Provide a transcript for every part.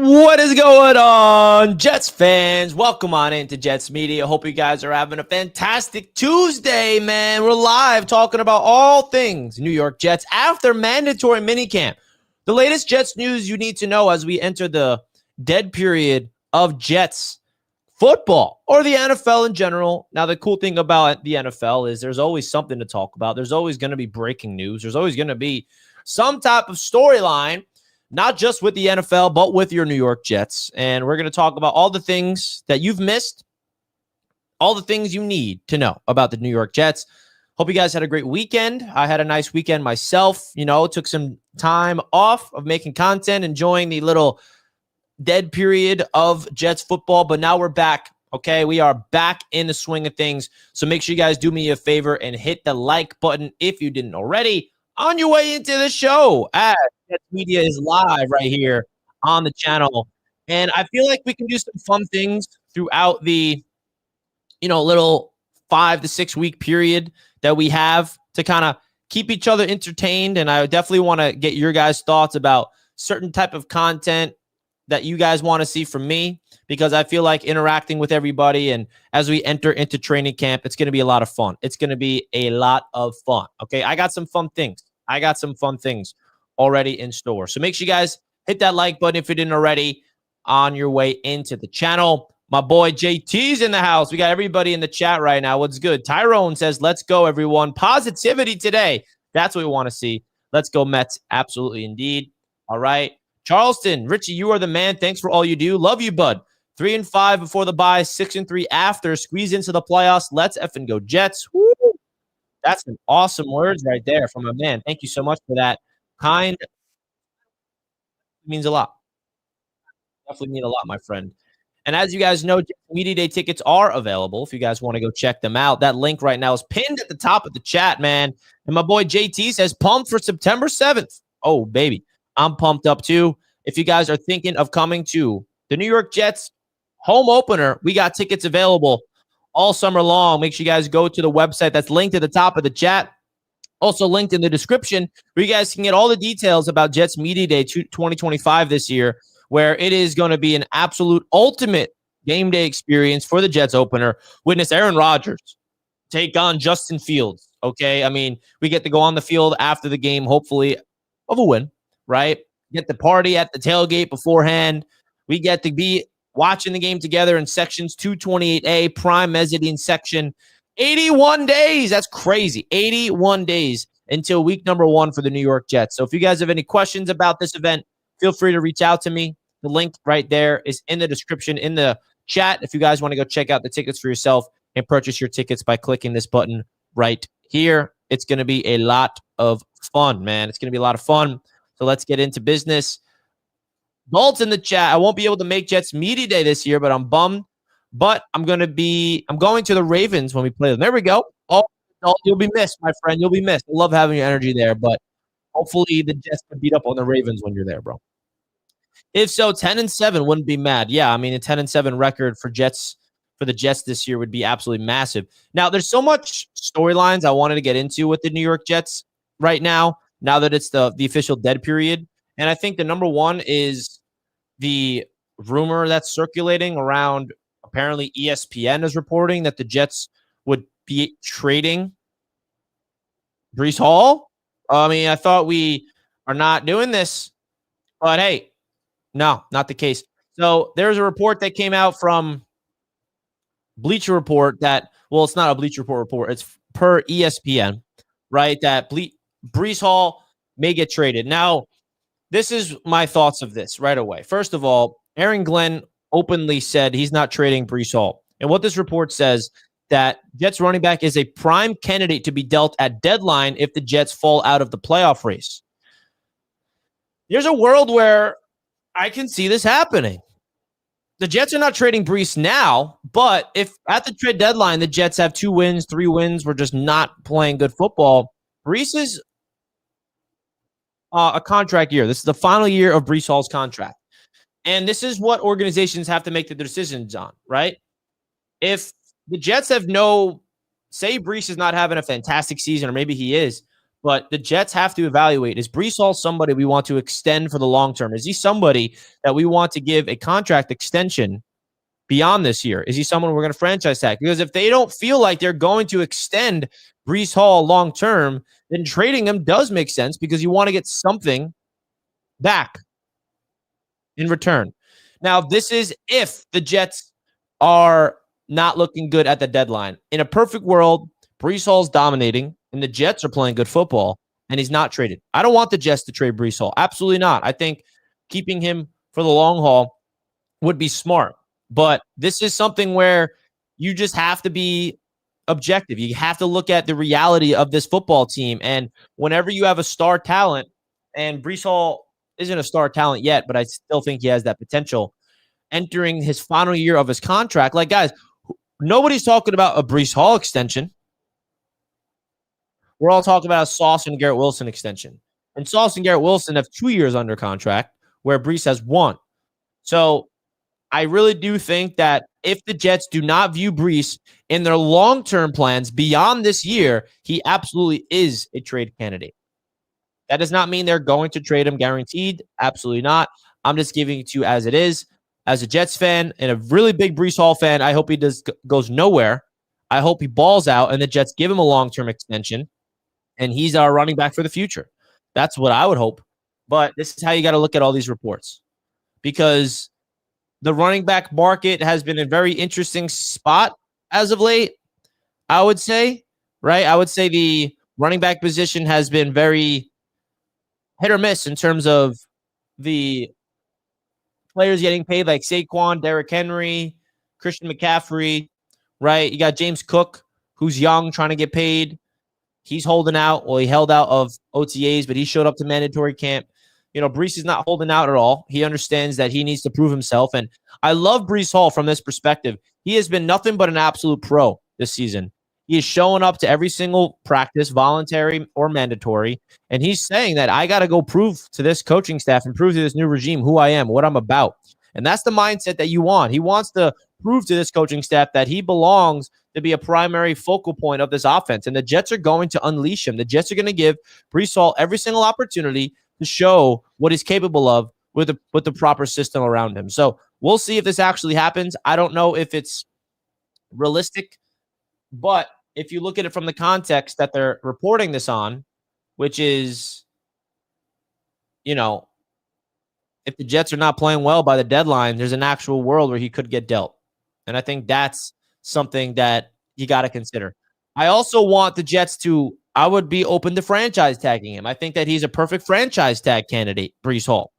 What is going on, Jets fans? Welcome on into Jets Media. Hope you guys are having a fantastic Tuesday, man. We're live talking about all things New York Jets after mandatory minicamp. The latest Jets news you need to know as we enter the dead period of Jets football or the NFL in general. Now, the cool thing about the NFL is there's always something to talk about. There's always going to be breaking news. There's always going to be some type of storyline, not just with the NFL, but with your New York Jets. And we're going to talk about all the things that you've missed, all the things you need to know about the New York Jets. Hope you guys had a great weekend. I had a nice weekend myself. Took some time off of making content, enjoying the little dead period of Jets football. But now we're back. Okay, we are back in the swing of things. So make sure you guys do me a favor and hit the like button if you didn't already on your way into the show. As Jets Media is live right here on the channel. And I feel like we can do some fun things throughout the, little 5 to 6 week period that we have to kind of keep each other entertained. And I definitely want to get your guys' thoughts about certain type of content that you guys want to see from me, because I feel like interacting with everybody, and as we enter into training camp, it's going to be a lot of fun. It's going to be a lot of fun. Okay, I got some fun things. Already in store. So make sure you guys hit that like button if you didn't already on your way into the channel. My boy JT's in the house. We got everybody in the chat right now. What's good? Tyrone says, let's go, everyone. Positivity today. That's what we want to see. Let's go, Mets. Absolutely, indeed. All right. Charleston, Richie, you are the man. Thanks for all you do. Love you, bud. 3-5 before the bye, 6-3 after. Squeeze into the playoffs. Let's effing go, Jets. Woo! That's some awesome words right there from a man. Thank you so much for that. Kind means a lot. Definitely mean a lot, my friend. And as you guys know, Media Day tickets are available if you guys want to go check them out. That link right now is pinned at the top of the chat, man. And my boy JT says, pumped for September 7th. Oh, baby. I'm pumped up too. If you guys are thinking of coming to the New York Jets home opener, we got tickets available all summer long. Make sure you guys go to the website that's linked at the top of the chat. Also linked in the description, where you guys can get all the details about Jets Media Day 2025 this year, where it is going to be an absolute ultimate game day experience for the Jets opener. Witness Aaron Rodgers take on Justin Fields. Okay, I mean, we get to go on the field after the game, hopefully, of a win, right? Get the party at the tailgate beforehand. We get to be watching the game together in sections 228A, prime mezzanine section. 81 days. That's crazy. 81 days until week number 1 for the New York Jets. So if you guys have any questions about this event, feel free to reach out to me. The link right there is in the description, in the chat. If you guys want to go check out the tickets for yourself and purchase your tickets by clicking this button right here. It's going to be a lot of fun, man. It's going to be a lot of fun. So let's get into business. Bolt's in the chat. I won't be able to make Jets Media Day this year, but I'm bummed. But I'm going to the Ravens when we play them. There we go. Oh, you'll be missed, my friend. You'll be missed. I love having your energy there, but hopefully the Jets can beat up on the Ravens when you're there, bro. If so, 10-7 wouldn't be mad. Yeah, I mean, a 10-7 record for the Jets this year would be absolutely massive. Now, there's so much storylines I wanted to get into with the New York Jets right now that it's the official dead period. And I think the number one is the rumor that's circulating around. Apparently, ESPN is reporting that the Jets would be trading Breece Hall. I mean, I thought we are not doing this, but hey, no, not the case. So there's a report that came out from Bleacher Report it's not a Bleacher Report. It's per ESPN, right? That Breece Hall may get traded. Now, this is my thoughts of this right away. First of all, Aaron Glenn openly said he's not trading Breece Hall. And what this report says, that Jets running back is a prime candidate to be dealt at deadline if the Jets fall out of the playoff race. There's a world where I can see this happening. The Jets are not trading Breece now, but if at the trade deadline the Jets have 2 wins, 3 wins, we're just not playing good football, Breece is a contract year. This is the final year of Breece Hall's contract. And this is what organizations have to make the decisions on, right? If the Jets have say Breece is not having a fantastic season, or maybe he is, But the Jets have to evaluate, is Breece Hall somebody we want to extend for the long term? Is he somebody that we want to give a contract extension beyond this year? Is he someone we're going to franchise tag? Because if they don't feel like they're going to extend Breece Hall long term, then trading him does make sense because you want to get something back in return. Now, this is if the Jets are not looking good at the deadline. In a perfect world, Breece Hall's dominating and the Jets are playing good football and he's not traded. I don't want the Jets to trade Breece Hall. Absolutely not. I think keeping him for the long haul would be smart. But this is something where you just have to be objective. You have to look at the reality of this football team. And whenever you have a star talent, and Breece Hall isn't a star talent yet, but I still think he has that potential, entering his final year of his contract. Like, guys, nobody's talking about a Breece Hall extension. We're all talking about a Sauce and Garrett Wilson extension. And Sauce and Garrett Wilson have 2 years under contract, where Breece has 1. So I really do think that if the Jets do not view Breece in their long-term plans beyond this year, he absolutely is a trade candidate. That does not mean they're going to trade him guaranteed. Absolutely not. I'm just giving it to you as it is. As a Jets fan and a really big Breece Hall fan, I hope he goes nowhere. I hope he balls out and the Jets give him a long-term extension and he's our running back for the future. That's what I would hope. But this is how you got to look at all these reports, because the running back market has been a very interesting spot as of late, I would say, right? I would say the running back position has been very hit or miss in terms of the players getting paid, like Saquon, Derrick Henry, Christian McCaffrey, right? You got James Cook, who's young, trying to get paid. He's holding out. Well, he held out of OTAs, but he showed up to mandatory camp. Breece is not holding out at all. He understands that he needs to prove himself. And I love Breece Hall from this perspective. He has been nothing but an absolute pro this season. He is showing up to every single practice, voluntary or mandatory. And he's saying that I got to go prove to this coaching staff and prove to this new regime who I am, what I'm about. And that's the mindset that you want. He wants to prove to this coaching staff that he belongs to be a primary focal point of this offense. And the Jets are going to unleash him. The Jets are going to give Breece Hall every single opportunity to show what he's capable of with the proper system around him. So we'll see if this actually happens. I don't know if it's realistic, but if you look at it from the context that they're reporting this on, which is, if the Jets are not playing well by the deadline, there's an actual world where he could get dealt. And I think that's something that you got to consider. I also want the Jets to, I would be open to franchise tagging him. I think that he's a perfect franchise tag candidate, Breece Hall,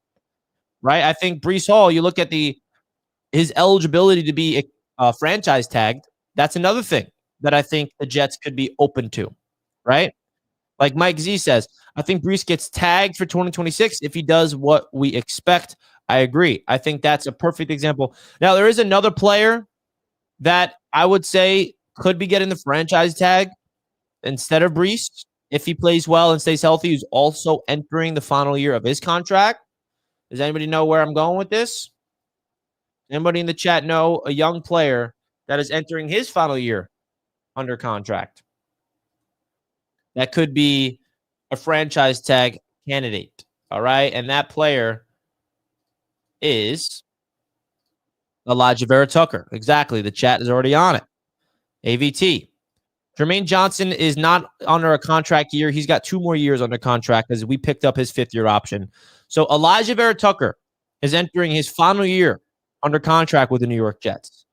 right? I think Breece Hall, you look at his eligibility to be franchise tagged. That's another thing that I think the Jets could be open to, right? Like Mike Z says, I think Breece gets tagged for 2026 if he does what we expect. I agree. I think that's a perfect example. Now, there is another player that I would say could be getting the franchise tag instead of Breece if he plays well and stays healthy, who's also entering the final year of his contract. Does anybody know where I'm going with this? Anybody in the chat know a young player that is entering his final year under contract that could be a franchise tag candidate? All right. And that player is Elijah Vera Tucker. Exactly. The chat is already on it. AVT. Jermaine Johnson is not under a contract year. He's got 2 more years under contract because we picked up his 5th-year option. So Elijah Vera Tucker is entering his final year under contract with the New York Jets.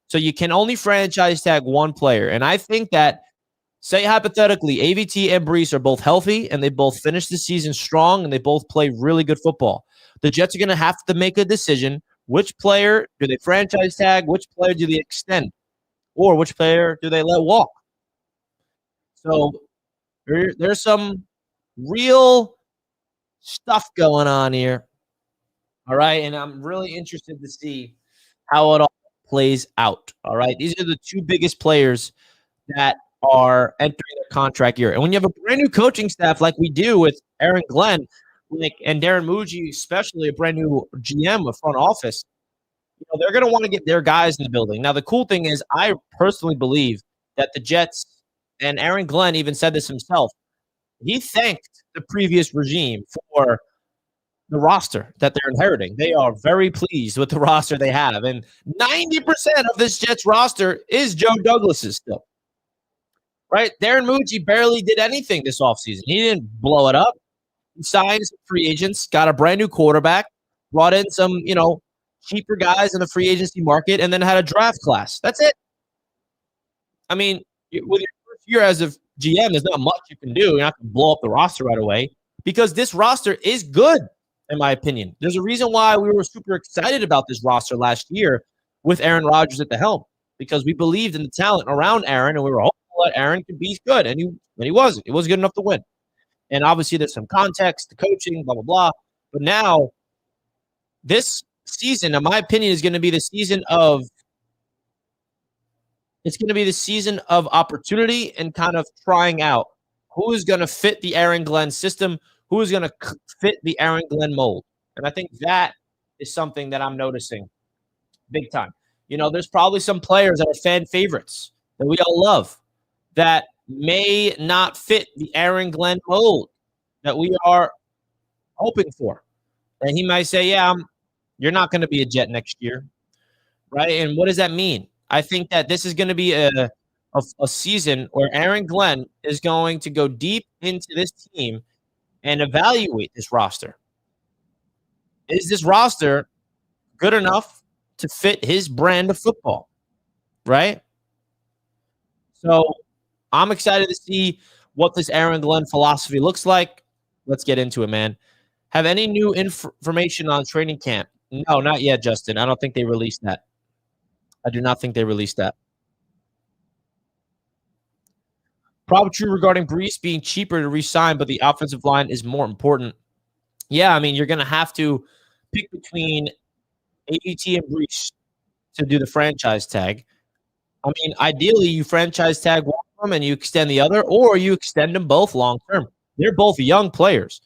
So you can only franchise tag one player. And I think that, say hypothetically, AVT and Breece are both healthy and they both finish the season strong and they both play really good football. The Jets are going to have to make a decision. Which player do they franchise tag? Which player do they extend? Or which player do they let walk? So there's some real stuff going on here. All right. And I'm really interested to see how it all plays out. All right. These are the 2 biggest players that are entering their contract year. And when you have a brand new coaching staff like we do with Aaron Glenn and Darren Mougey, especially a brand new GM, a front office, they're going to want to get their guys in the building. Now, the cool thing is I personally believe that the Jets, and Aaron Glenn even said this himself, he thanked the previous regime for the roster that they're inheriting. They are very pleased with the roster they have. And 90% of this Jets roster is Joe Douglas's still. Right? Darren Mougey barely did anything this offseason. He didn't blow it up. He signed some free agents, got a brand new quarterback, brought in some, cheaper guys in the free agency market, and then had a draft class. That's it. I mean, with your first year as a GM, there's not much you can do. You're not going to blow up the roster right away because this roster is good, in my opinion. There's a reason why we were super excited about this roster last year with Aaron Rodgers at the helm, because we believed in the talent around Aaron, and we were hopeful that Aaron could be good, and he wasn't. He wasn't good enough to win. And obviously, there's some context, the coaching, blah, blah, blah. But now, this season, in my opinion, is going to be the season of opportunity and kind of trying out who is going to fit the Aaron Glenn system, who is going to fit the Aaron Glenn mold. And I think that is something that I'm noticing big time. There's probably some players that are fan favorites that we all love that may not fit the Aaron Glenn mold that we are hoping for. And he might say, yeah, you're not going to be a Jet next year, right? And what does that mean? I think that this is going to be a season where Aaron Glenn is going to go deep into this team and evaluate this roster. Is this roster good enough to fit his brand of football, right? So I'm excited to see what this Aaron Glenn philosophy looks like. Let's get into it, man. Have any new information on training camp? No, not yet, Justin. I don't think they released that. I do not think they released that. Probably true regarding Brees being cheaper to re-sign, but the offensive line is more important. Yeah, I mean, you're going to have to pick between AVT and Brees to do the franchise tag. I mean, ideally, you franchise tag one of them and you extend the other, or you extend them both long term. They're both young players.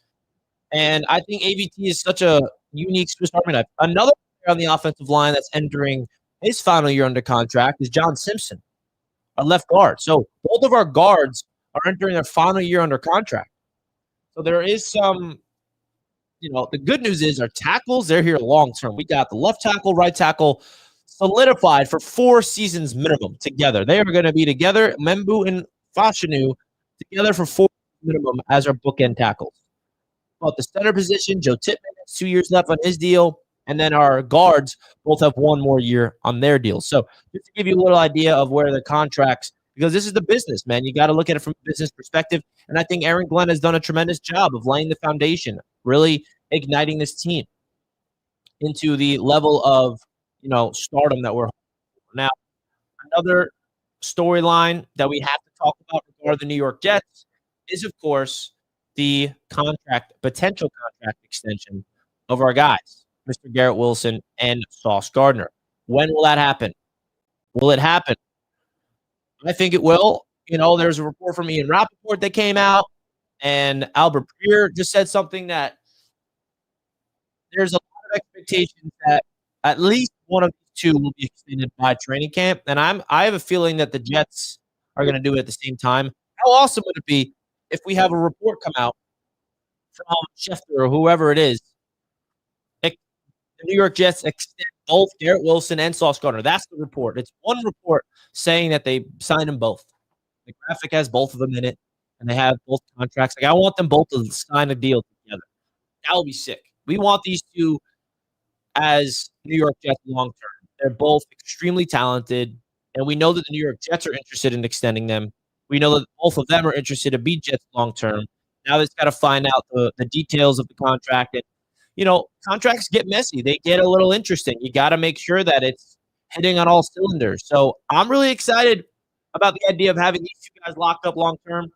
And I think AVT is such a unique Swiss Army knife. Another player on the offensive line that's entering his final year under contract is John Simpson, our left guard. So both of our guards are entering their final year under contract. So there is some, the good news is our tackles, they're here long term. We got the left tackle, right tackle solidified for 4 seasons minimum together. They are going to be together, Membu and Fashanu, together for 4 minimum as our bookend tackles. But the center position, Joe Tippmann has 2 years left on his deal, and then our guards both have 1 more year on their deal. So just to give you a little idea of where the contracts, because this is the business, man. You got to look at it from a business perspective, and I think Aaron Glenn has done a tremendous job of laying the foundation, really igniting this team into the level of stardom that we're now. Another storyline that we have to talk about regarding the New York Jets is, of course, the potential contract extension of our guys, Mr. Garrett Wilson and Sauce Gardner. When will that happen? Will it happen? I think it will. There's a report from Ian Rappaport that came out, and Albert Breer just said something that there's a lot of expectations that at least one of these two will be extended by training camp. And I have a feeling that the Jets are going to do it at the same time. How awesome would it be if we have a report come out from Schefter or whoever it is, the New York Jets extend both Garrett Wilson and Sauce Gardner. That's the report. It's one report saying that they signed them both. The graphic has both of them in it, and they have both contracts. I want them both to sign a deal together. That would be sick. We want these two as New York Jets long-term. They're both extremely talented, and we know that the New York Jets are interested in extending them. We know that both of them are interested to be Jets long-term. Now they've got to find out the details of the contract. And, contracts get messy. They get a little interesting. You got to make sure that it's hitting on all cylinders. So I'm really excited about the idea of having these two guys locked up long-term.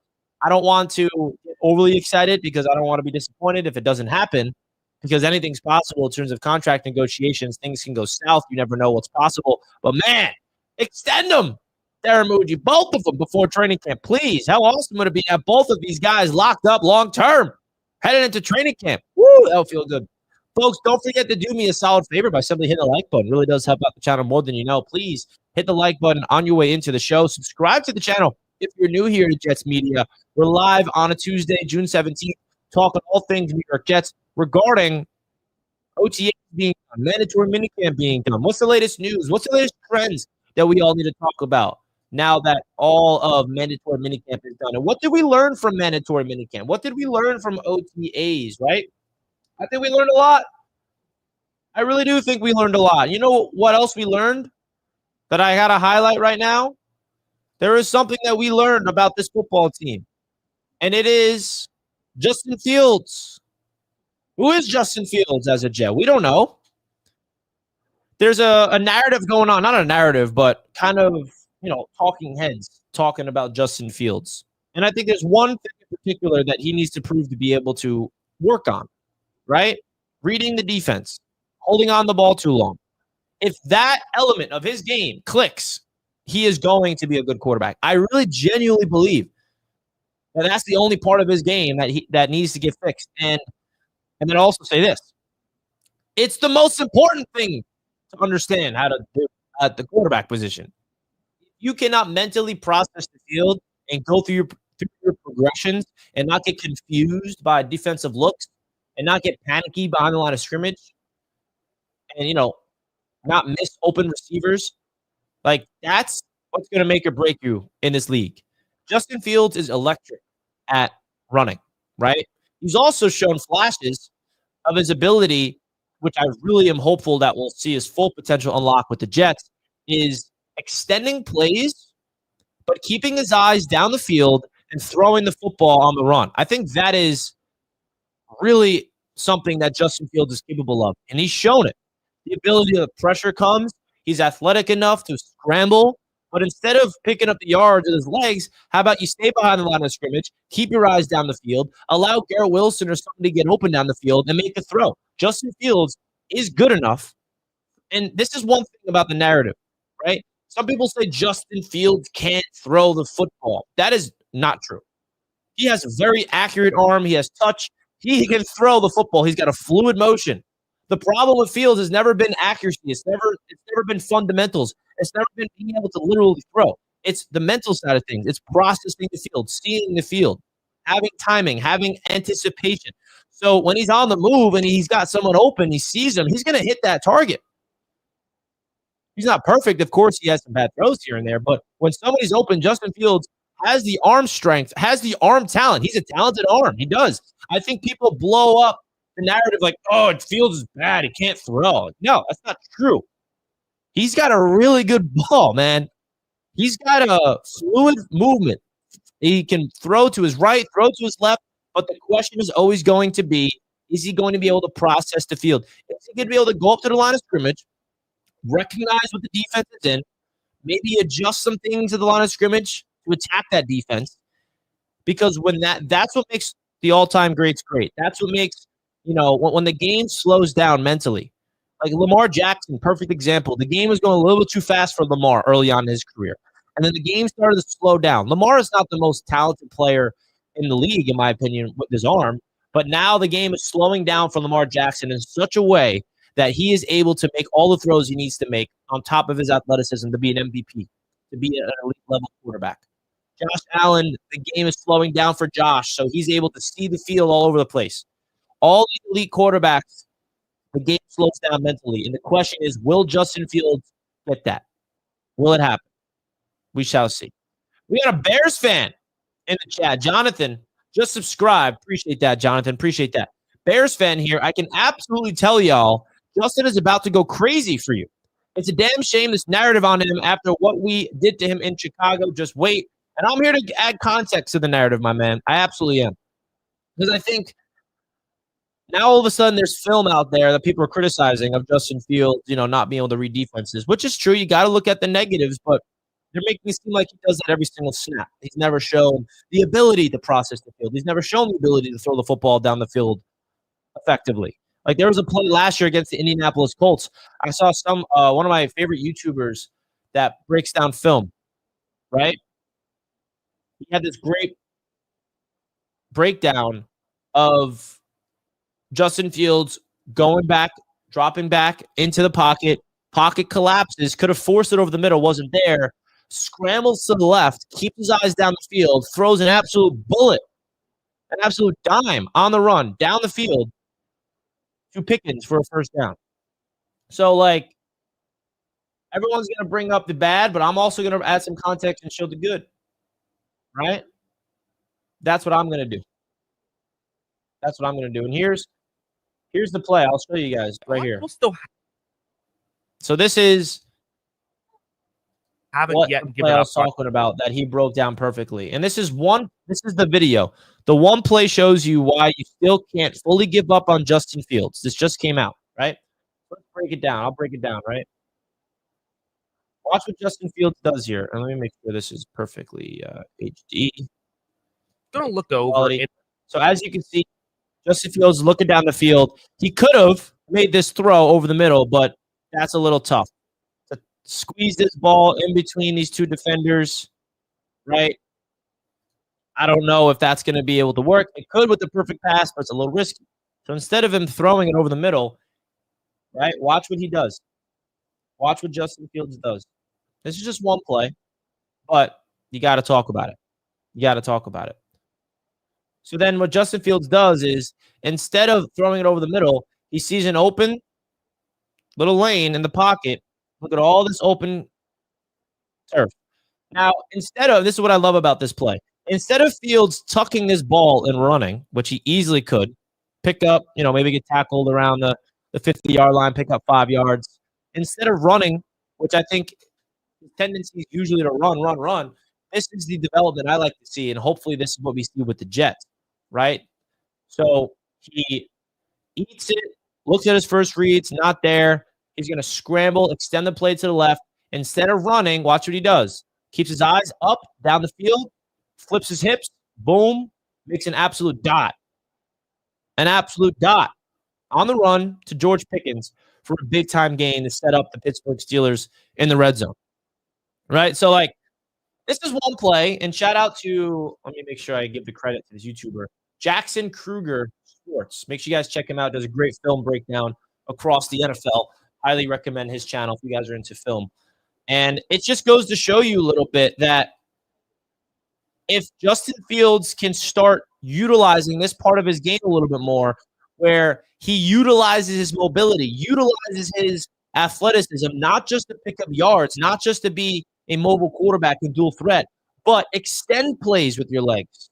I don't want to get overly excited because I don't want to be disappointed if it doesn't happen, because anything's possible in terms of contract negotiations. Things can go south. You never know what's possible. But, man, extend them, Darren Mougey, both of them before training camp. Please, how awesome would it be to have both of these guys locked up long-term heading into training camp? Woo, that would feel good. Folks, don't forget to do me a solid favor by simply hitting the like button. It really does help out the channel more than you know. Please hit the like button on your way into the show. Subscribe to the channel If you're new here to Jets Media, we're live on a Tuesday, June 17th, talking all things New York Jets regarding OTA being done, mandatory minicamp being done. What's the latest news? What's the latest trends that we all need to talk about now that all of mandatory minicamp is done? And what did we learn from mandatory minicamp? What did we learn from OTAs, right? I think we learned a lot. I really do think we learned a lot. You know what else we learned that I got to highlight right now? There is something that we learned about this football team, and it is Justin Fields. Who is Justin Fields as a Jet? We don't know. There's a narrative going on, not a narrative, but kind of, talking heads talking about Justin Fields. And I think there's one thing in particular that he needs to prove to be able to work on, right? Reading the defense, holding on the ball too long. If that element of his game clicks, he is going to be a good quarterback. I really genuinely believe that that's the only part of his game that needs to get fixed. And then also say this. It's the most important thing to understand how to do at the quarterback position. You cannot mentally process the field and go through your progressions and not get confused by defensive looks and not get panicky behind the line of scrimmage and, not miss open receivers. Like, that's what's going to make or break you in this league. Justin Fields is electric at running, right? He's also shown flashes of his ability, which I really am hopeful that we'll see his full potential unlock with the Jets, is extending plays, but keeping his eyes down the field and throwing the football on the run. I think that is really something that Justin Fields is capable of, and he's shown it. The ability of pressure comes. He's athletic enough to scramble, but instead of picking up the yards with his legs, how about you stay behind the line of scrimmage, keep your eyes down the field, allow Garrett Wilson or somebody to get open down the field and make a throw. Justin Fields is good enough. And this is one thing about the narrative, right? Some people say Justin Fields can't throw the football. That is not true. He has a very accurate arm. He has touch. He can throw the football. He's got a fluid motion. The problem with Fields has never been accuracy. It's never been fundamentals. It's never been being able to literally throw. It's the mental side of things. It's processing the field, seeing the field, having timing, having anticipation. So when he's on the move and he's got someone open, he sees him, he's going to hit that target. He's not perfect. Of course, he has some bad throws here and there. But when somebody's open, Justin Fields has the arm strength, has the arm talent. He's a talented arm. He does. I think people blow up the narrative like, oh, Fields is bad. He can't throw. No, that's not true. He's got a really good ball, man. He's got a fluid movement. He can throw to his right, throw to his left, but the question is always going to be, is he going to be able to process the field? Is he going to be able to go up to the line of scrimmage, recognize what the defense is in, maybe adjust some things at the line of scrimmage to attack that defense? Because when that's what makes the all-time greats great. That's what makes, when the game slows down mentally. Like Lamar Jackson, perfect example. The game was going a little bit too fast for Lamar early on in his career. And then the game started to slow down. Lamar is not the most talented player in the league, in my opinion, with his arm. But now the game is slowing down for Lamar Jackson in such a way that he is able to make all the throws he needs to make on top of his athleticism to be an MVP, to be an elite-level quarterback. Josh Allen, the game is slowing down for Josh, so he's able to see the field all over the place. All these elite quarterbacks, the game slows down mentally. And the question is, will Justin Fields get that? Will it happen? We shall see. We got a Bears fan in the chat. Jonathan, just subscribe. Appreciate that, Jonathan. Appreciate that. Bears fan here. I can absolutely tell y'all, Justin is about to go crazy for you. It's a damn shame, this narrative on him after what we did to him in Chicago. Just wait. And I'm here to add context to the narrative, my man. I absolutely am. Because I think now all of a sudden there's film out there that people are criticizing of Justin Fields, not being able to read defenses, which is true. You got to look at the negatives, but they're making it seem like he does that every single snap. He's never shown the ability to process the field. He's never shown the ability to throw the football down the field effectively. Like there was a play last year against the Indianapolis Colts. I saw one of my favorite YouTubers that breaks down film, right? He had this great breakdown of Justin Fields going back, dropping back into the pocket. Pocket collapses, could have forced it over the middle, wasn't there. scrambles to the left, keeps his eyes down the field, throws an absolute bullet, an absolute dime on the run down the field to Pickens for a first down. So, like, everyone's going to bring up the bad, but I'm also going to add some context and show the good, right? That's what I'm going to do. That's what I'm going to do. And here's the play. I'll show you guys right here. So this is what the play I was talking about that he broke down perfectly. And this is the video. The one play shows you why you still can't fully give up on Justin Fields. This just came out, right? Let's break it down. I'll break it down, right? Watch what Justin Fields does here. And let me make sure this is perfectly HD. Gonna look over it. So as you can see, Justin Fields looking down the field. He could have made this throw over the middle, but that's a little tough. To squeeze this ball in between these two defenders, right? I don't know if that's going to be able to work. It could with the perfect pass, but it's a little risky. So instead of him throwing it over the middle, right, watch what he does. Watch what Justin Fields does. This is just one play, but you got to talk about it. You got to talk about it. So then what Justin Fields does is instead of throwing it over the middle, he sees an open little lane in the pocket. Look at all this open turf. Now, this is what I love about this play. Instead of Fields tucking this ball and running, which he easily could, pick up, maybe get tackled around the 50-yard line, pick up 5 yards. Instead of running, which I think his tendency is usually to run, this is the development I like to see, and hopefully this is what we see with the Jets, right? So he eats it, looks at his first reads, not there. He's going to scramble, extend the play to the left. Instead of running, watch what he does. Keeps his eyes up, down the field, flips his hips, boom, makes an absolute dot. An absolute dot on the run to George Pickens for a big-time gain to set up the Pittsburgh Steelers in the red zone, right? So, like, this is one play, and shout out to, let me make sure I give the credit to this YouTuber, Jackson Kruger Sports. Make sure you guys check him out. Does a great film breakdown across the NFL. Highly recommend his channel if you guys are into film. And it just goes to show you a little bit that if Justin Fields can start utilizing this part of his game a little bit more, where he utilizes his mobility, utilizes his athleticism, not just to pick up yards, not just to be a mobile quarterback and dual threat, but extend plays with your legs.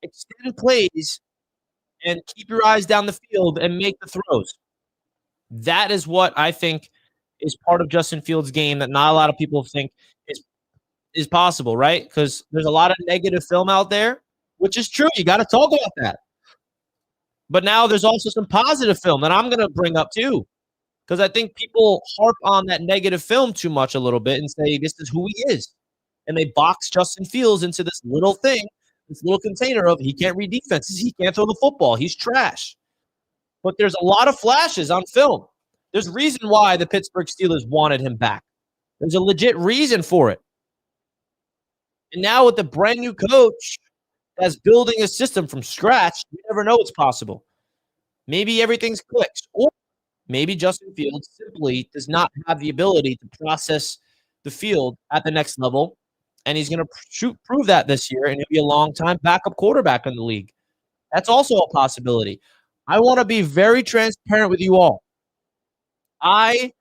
Extend plays and keep your eyes down the field and make the throws. That is what I think is part of Justin Fields' game that not a lot of people think is possible, right? Because there's a lot of negative film out there, which is true. You got to talk about that. But now there's also some positive film that I'm going to bring up too, because I think people harp on that negative film too much a little bit and say this is who he is. And they box Justin Fields into this little thing, this little container of he can't read defenses, he can't throw the football, he's trash. But there's a lot of flashes on film. There's a reason why the Pittsburgh Steelers wanted him back. There's a legit reason for it. And now with the brand new coach that's building a system from scratch, you never know what's possible. Maybe everything's clicked. Or maybe Justin Fields simply does not have the ability to process the field at the next level, and he's going to prove that this year, and he'll be a long-time backup quarterback in the league. That's also a possibility. I want to be very transparent with you all. I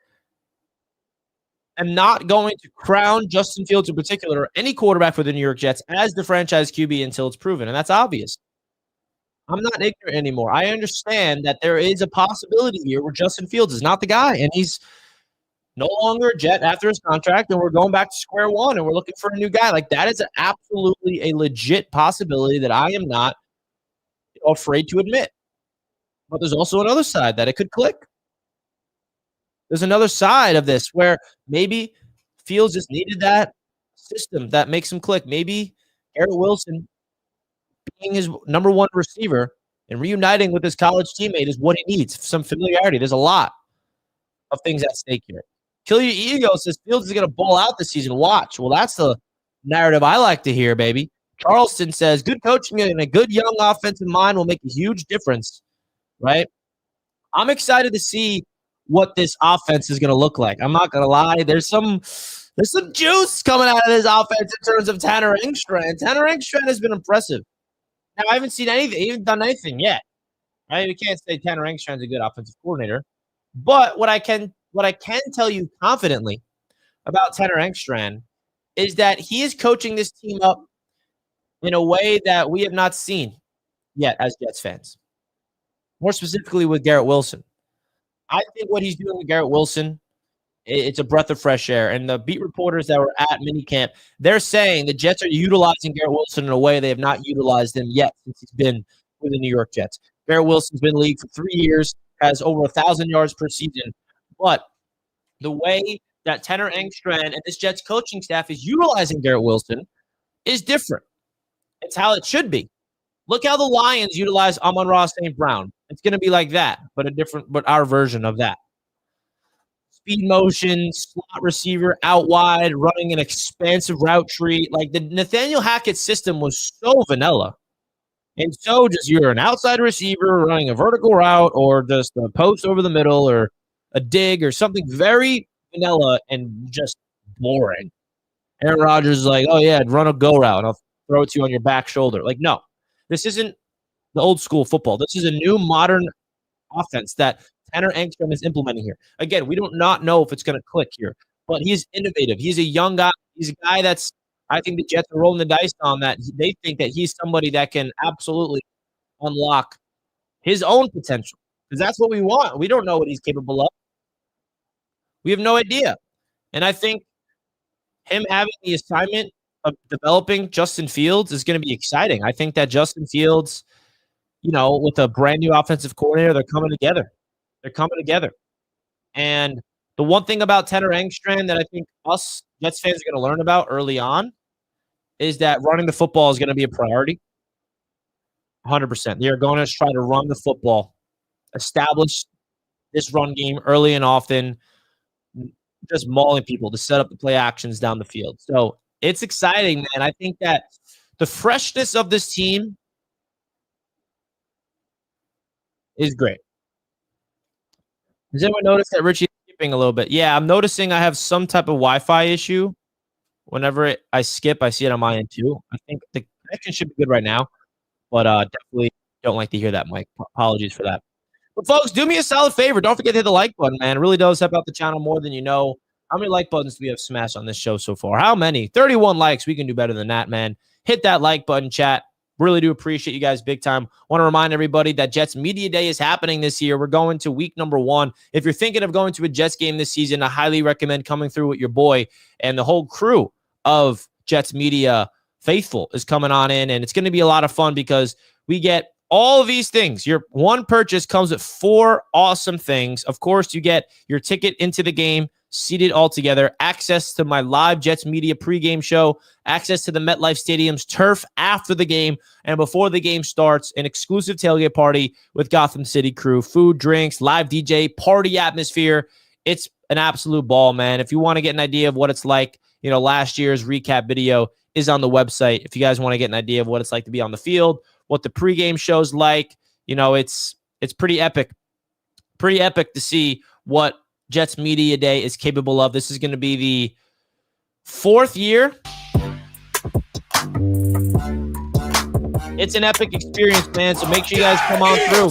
am not going to crown Justin Fields in particular, or any quarterback for the New York Jets, as the franchise QB until it's proven, and that's obvious. I'm not ignorant anymore. I understand that there is a possibility here where Justin Fields is not the guy, and he's no longer a Jet after his contract, and we're going back to square one, and we're looking for a new guy. Like, that is absolutely a legit possibility that I am not afraid to admit. But there's also another side that it could click. There's another side of this where maybe Fields just needed that system that makes him click. Maybe Garrett Wilson being his number one receiver and reuniting with his college teammate is what he needs. Some familiarity. There's a lot of things at stake here. Kill Your Ego says Fields is going to ball out this season. Watch. Well, that's the narrative I like to hear, baby. Charleston says good coaching and a good young offensive mind will make a huge difference, right? I'm excited to see what this offense is going to look like. I'm not going to lie. There's some There's some juice coming out of this offense in terms of Tanner Engstrand. Tanner Engstrand has been impressive. Now, I haven't seen anything. He hasn't done anything yet. Right? We can't say Tanner Engstrand's a good offensive coordinator. But what I can tell you confidently about Tanner Engstrand is that he is coaching this team up in a way that we have not seen yet as Jets fans. More specifically with Garrett Wilson. I think what he's doing with Garrett Wilson, it's a breath of fresh air. And the beat reporters that were at minicamp, they're saying the Jets are utilizing Garrett Wilson in a way they have not utilized him yet since he's been with the New York Jets. Garrett Wilson's been in the league for 3 years, has over 1,000 yards per season. But the way that Tanner Engstrand and this Jets coaching staff is utilizing Garrett Wilson is different. It's how it should be. Look how the Lions utilize Amon-Ra St. Brown. It's going to be like that, but our version of that. Speed motion, slot receiver, out wide, running an expansive route tree. Like the Nathaniel Hackett system was so vanilla. And so just you're an outside receiver running a vertical route or just a post over the middle or a dig or something very vanilla and just boring. Aaron Rodgers is like, oh, yeah, run a go route and I'll throw it to you on your back shoulder. Like, no, this isn't the old school football. This is a new modern offense that Tanner Engstrand is implementing here. Again, we don't not know if it's going to click here, but he's innovative. He's a young guy. He's a guy that's, I think the Jets are rolling the dice on that. They think that he's somebody that can absolutely unlock his own potential because that's what we want. We don't know what he's capable of. We have no idea. And I think him having the assignment of developing Justin Fields is going to be exciting. I think that Justin Fields, with a brand new offensive coordinator, they're coming together. And the one thing about Tanner Engstrand that I think us Jets fans are going to learn about early on is that running the football is going to be a priority. 100%. They are going to try to run the football, establish this run game early and often, just mauling people to set up the play actions down the field. So it's exciting, man. I think that the freshness of this team is great. Has anyone noticed that Richie is skipping a little bit? Yeah, I'm noticing I have some type of Wi-Fi issue. Whenever I skip, I see it on my end too. I think the connection should be good right now, but definitely don't like to hear that, Mike. Apologies for that. But folks, do me a solid favor. Don't forget to hit the like button, man. It really does help out the channel more than you know. How many like buttons do we have smashed on this show so far? How many? 31 likes. We can do better than that, man. Hit that like button, chat. Really do appreciate you guys big time. Want to remind everybody that Jets Media Day is happening this year. We're going to week number 1. If you're thinking of going to a Jets game this season, I highly recommend coming through with your boy and the whole crew of Jets Media faithful is coming on in, and it's going to be a lot of fun because we get all of these things. Your one purchase comes with 4 awesome things. Of course, you get your ticket into the game, seated all together, access to my live Jets Media pregame show, access to the MetLife Stadium's turf after the game, and before the game starts, an exclusive tailgate party with Gotham City crew, food, drinks, live DJ, party atmosphere. It's an absolute ball, man. If you want to get an idea of what it's like, last year's recap video is on the website. If you guys want to get an idea of what it's like to be on the field, what the pregame show's like, it's pretty epic. Pretty epic to see what Jets Media Day is capable of. This is going to be the 4th year. It's an epic experience, man. So make sure you guys come on through.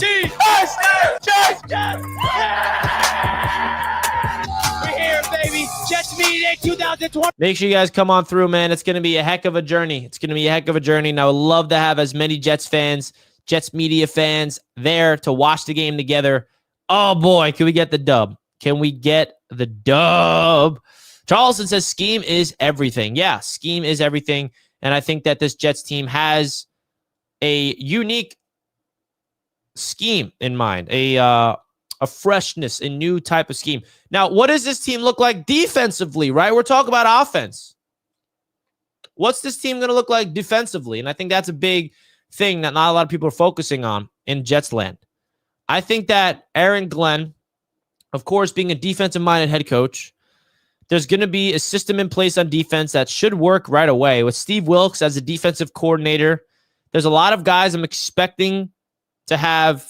We're here, baby. Jets Media Day 2020. Make sure you guys come on through, man. It's going to be a heck of a journey. And I would love to have as many Jets fans, Jets Media fans there to watch the game together. Oh, boy, can we get the dub? Charleston says scheme is everything. Yeah, scheme is everything. And I think that this Jets team has a unique scheme in mind, a freshness, a new type of scheme. Now, what does this team look like defensively, right? We're talking about offense. What's this team going to look like defensively? And I think that's a big thing that not a lot of people are focusing on in Jets land. I think that Aaron Glenn, of course, being a defensive-minded head coach, there's going to be a system in place on defense that should work right away. With Steve Wilks as a defensive coordinator, there's a lot of guys I'm expecting to have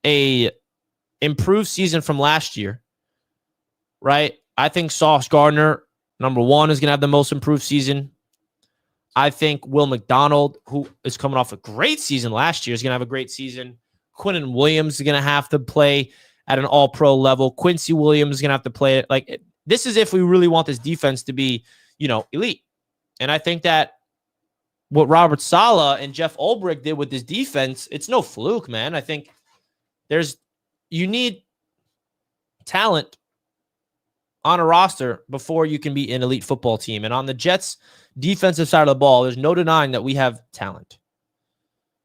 a improved season from last year, right? I think Sauce Gardner Number one is going to have the most improved season. I think Will McDonald, who is coming off a great season last year, is going to have a great season. Quinnen Williams is going to have to play at an all-pro level. Quincy Williams is going to have to play it. Like, this is if we really want this defense to be, elite. And I think that what Robert Saleh and Jeff Ulbrich did with this defense, it's no fluke, man. I think you need talent on a roster before you can be an elite football team. And on the Jets' defensive side of the ball, there's no denying that we have talent.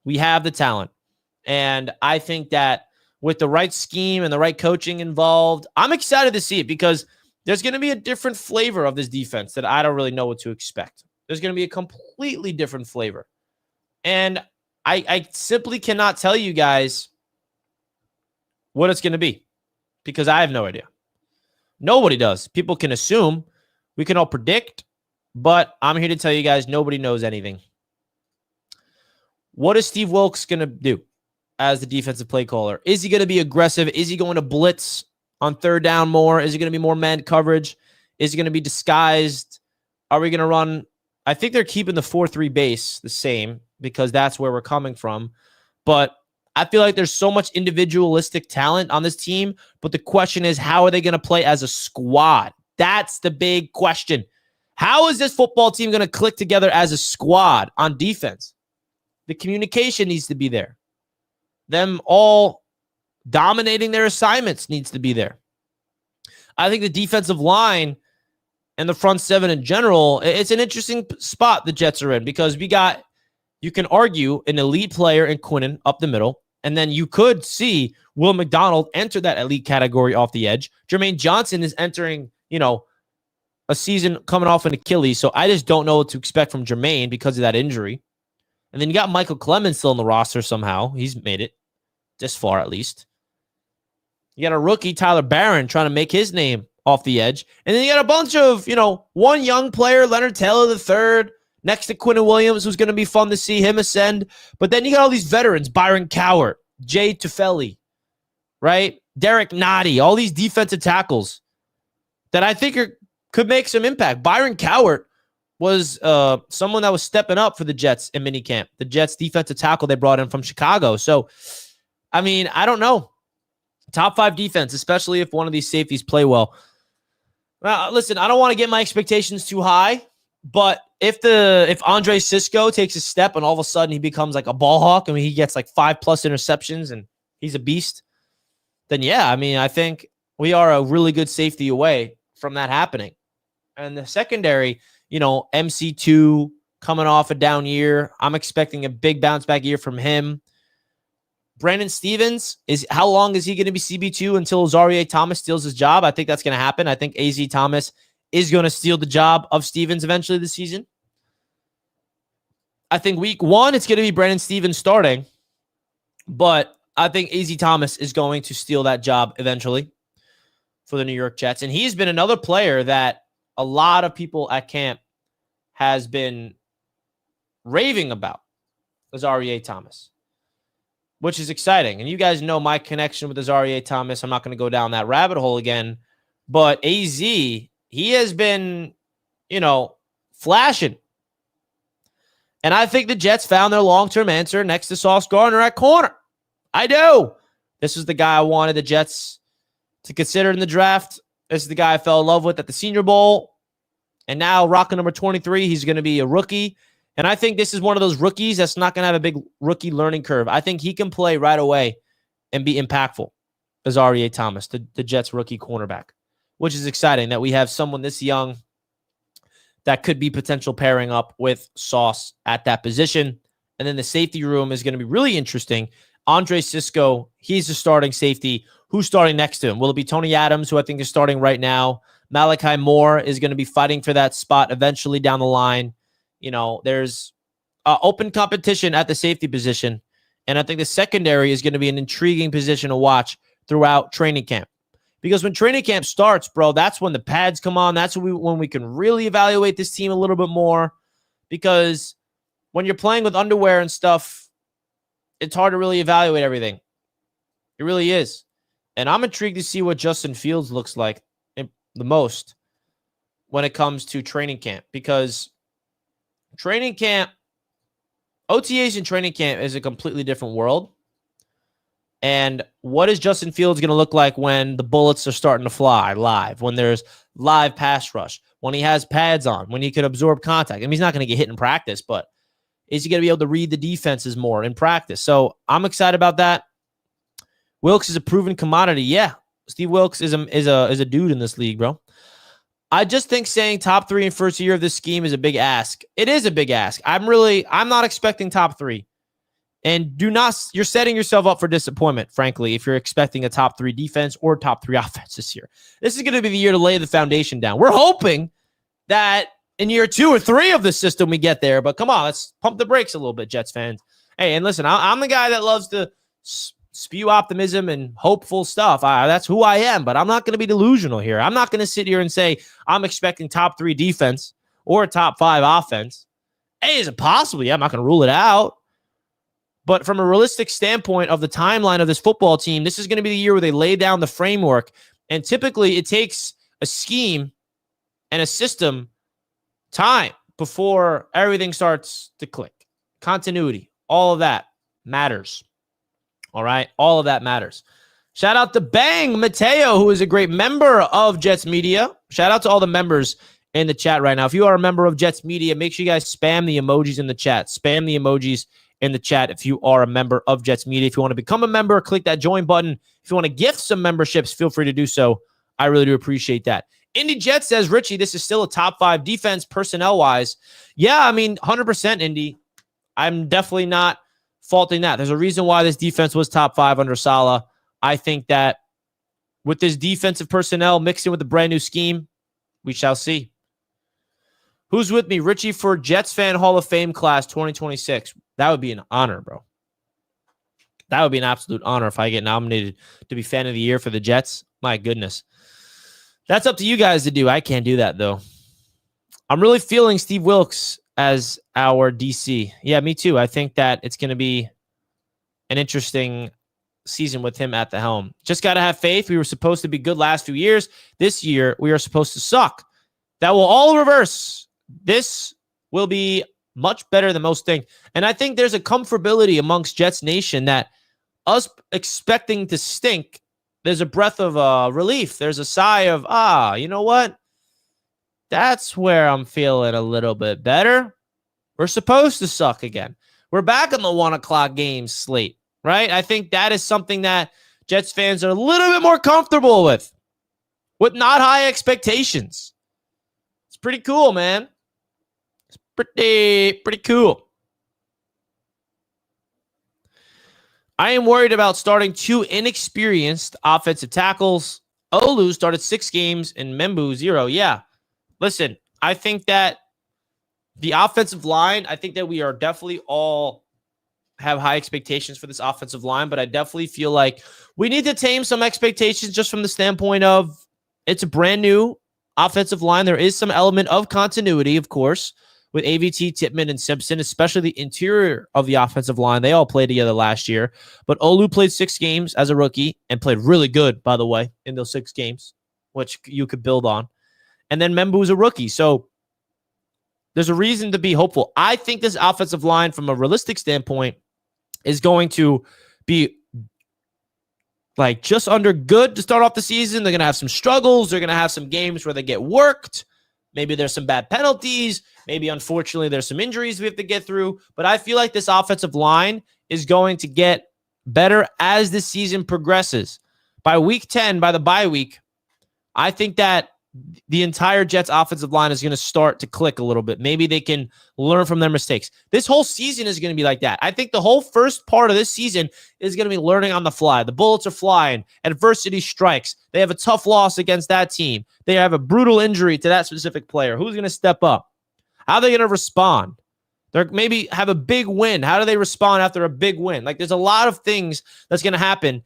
We have the talent. And I think that with the right scheme and the right coaching involved, I'm excited to see it because there's going to be a different flavor of this defense that I don't really know what to expect. There's going to be a completely different flavor. And I simply cannot tell you guys what it's going to be because I have no idea. Nobody does. People can assume. We can all predict. But I'm here to tell you guys, nobody knows anything. What is Steve Wilkes going to do as the defensive play caller? Is he going to be aggressive? Is he going to blitz on third down more? Is he going to be more man coverage? Is he going to be disguised? Are we going to run? I think they're keeping the 4-3 base the same because that's where we're coming from. But I feel like there's so much individualistic talent on this team, but the question is, how are they going to play as a squad? That's the big question. How is this football team going to click together as a squad on defense? The communication needs to be there. Them all dominating their assignments needs to be there. I think the defensive line and the front seven in general, it's an interesting spot the Jets are in because you can argue an elite player in Quinnen up the middle. And then you could see Will McDonald enter that elite category off the edge. Jermaine Johnson is entering, a season coming off an Achilles. So I just don't know what to expect from Jermaine because of that injury. And then you got Michael Clemens still in the roster somehow. He's made it this far at least. You got a rookie, Tyler Barron, trying to make his name off the edge. And then you got a bunch of, one young player, Leonard Taylor III, next to Quinnen Williams, who's going to be fun to see him ascend. But then you got all these veterans, Byron Cowart, Jay Tufeli, right? Derek Nottie, all these defensive tackles that I think could make some impact. Byron Cowart was someone that was stepping up for the Jets in minicamp. The Jets defensive tackle they brought in from Chicago. So, I don't know. Top 5 defense, especially if one of these safeties play well. Listen, I don't want to get my expectations too high, but if Andre Cisco takes a step and all of a sudden he becomes like a ball hawk, he gets like 5+ interceptions and he's a beast, then yeah, I think we are a really good safety away from that happening. And the secondary, MC2 coming off a down year. I'm expecting a big bounce back year from him. Brandon Stevens, how long is he going to be CB2 until Zaire Thomas steals his job? I think that's going to happen. I think AZ Thomas is going to steal the job of Stevens eventually this season. I think week 1, it's going to be Brandon Stevens starting, but I think AZ Thomas is going to steal that job eventually for the New York Jets. And he's been another player that a lot of people at camp has been raving about, Zaire Thomas, which is exciting. And you guys know my connection with Zaire Thomas. I'm not going to go down that rabbit hole again. But AZ, he has been, flashing. And I think the Jets found their long-term answer next to Sauce Gardner at corner. I do. This is the guy I wanted the Jets to consider in the draft. This is the guy I fell in love with at the Senior Bowl. And now, rocking number 23, he's going to be a rookie. And I think this is one of those rookies that's not going to have a big rookie learning curve. I think he can play right away and be impactful as Zaire Thomas, the Jets rookie cornerback, which is exciting that we have someone this young that could be potential pairing up with Sauce at that position. And then the safety room is going to be really interesting. Andre Cisco, he's the starting safety. Who's starting next to him? Will it be Tony Adams, who I think is starting right now? Malachi Moore is going to be fighting for that spot eventually down the line. There's open competition at the safety position. And I think the secondary is going to be an intriguing position to watch throughout training camp. Because when training camp starts, bro, that's when the pads come on. That's when we can really evaluate this team a little bit more. Because when you're playing with underwear and stuff, it's hard to really evaluate everything. It really is. And I'm intrigued to see what Justin Fields looks like the most. when it comes to training camp, because training camp, OTAs and training camp is a completely different world. And what is Justin Fields going to look like when the bullets are starting to fly live, when there's live pass rush, when he has pads on, when he can absorb contact? I mean, he's not going to get hit in practice, but is he going to be able to read the defenses more in practice? So I'm excited about that. Wilkes is a proven commodity. Yeah, Steve Wilkes is a dude in this league, bro. I just think saying top 3 in first year of this scheme is a big ask. It is a big ask. I'm not expecting top 3. And you're setting yourself up for disappointment, frankly, if you're expecting a top 3 defense or top 3 offense this year. This is going to be the year to lay the foundation down. We're hoping that in year 2 or 3 of the system we get there, but come on, let's pump the brakes a little bit, Jets fans. Hey, and listen, I'm the guy that loves to spew optimism and hopeful stuff. That's who I am, but I'm not going to be delusional here. I'm not going to sit here and say I'm expecting top 3 defense or a top 5 offense. Hey, is it possible? Yeah, I'm not going to rule it out. But from a realistic standpoint of the timeline of this football team, this is going to be the year where they lay down the framework. And typically it takes a scheme and a system time before everything starts to click. Continuity, all of that matters. All right, all of that matters. Shout out to Bang Mateo, who is a great member of Jets Media. Shout out to all the members in the chat right now. If you are a member of Jets Media, make sure you guys spam the emojis in the chat. Spam the emojis in the chat if you are a member of Jets Media. If you want to become a member, click that join button. If you want to gift some memberships, feel free to do so. I really do appreciate that. Indy Jet says, Richie, this is still a top 5 defense personnel-wise. Yeah, I mean, 100% Indy. I'm definitely not faulting that. There's a reason why this defense was top 5 under Saleh. I think that with this defensive personnel mixed in with the brand new scheme, we shall see. Who's with me? Richie for Jets Fan Hall of Fame class 2026. That would be an honor, bro. That would be an absolute honor if I get nominated to be Fan of the Year for the Jets. My goodness. That's up to you guys to do. I can't do that, though. I'm really feeling Steve Wilkes as our DC. Yeah, me too. I think that it's going to be an interesting season with him at the helm. Just got to have faith. We were supposed to be good last few years. This year, we are supposed to suck. That will all reverse. This will be much better than most think. And I think there's a comfortability amongst Jets Nation that us expecting to stink, there's a breath of relief. There's a sigh of, you know what? That's where I'm feeling a little bit better. We're supposed to suck again. We're back on the 1 o'clock game slate, right? I think that is something that Jets fans are a little bit more comfortable with not high expectations. It's pretty cool, man. It's pretty cool. I am worried about starting 2 inexperienced offensive tackles. Olu started 6 games and Membu 0. Yeah. Listen, I think that the offensive line, I think that we are definitely all have high expectations for this offensive line, but I definitely feel like we need to tame some expectations just from the standpoint of it's a brand new offensive line. There is some element of continuity, of course, with AVT, Tippmann, and Simpson, especially the interior of the offensive line. They all played together last year, but Olu played 6 games as a rookie and played really good, by the way, in those 6 games, which you could build on. And then Membu is a rookie. So there's a reason to be hopeful. I think this offensive line, from a realistic standpoint, is going to be like just under good to start off the season. They're going to have some struggles. They're going to have some games where they get worked. Maybe there's some bad penalties. Maybe, unfortunately, there's some injuries we have to get through. But I feel like this offensive line is going to get better as the season progresses. By week 10, by the bye week, I think that the entire Jets offensive line is going to start to click a little bit. Maybe they can learn from their mistakes. This whole season is going to be like that. I think the whole first part of this season is going to be learning on the fly. The bullets are flying. Adversity strikes. They have a tough loss against that team. They have a brutal injury to that specific player. Who's going to step up? How are they going to respond? They maybe have a big win. How do they respond after a big win? Like, there's a lot of things that's going to happen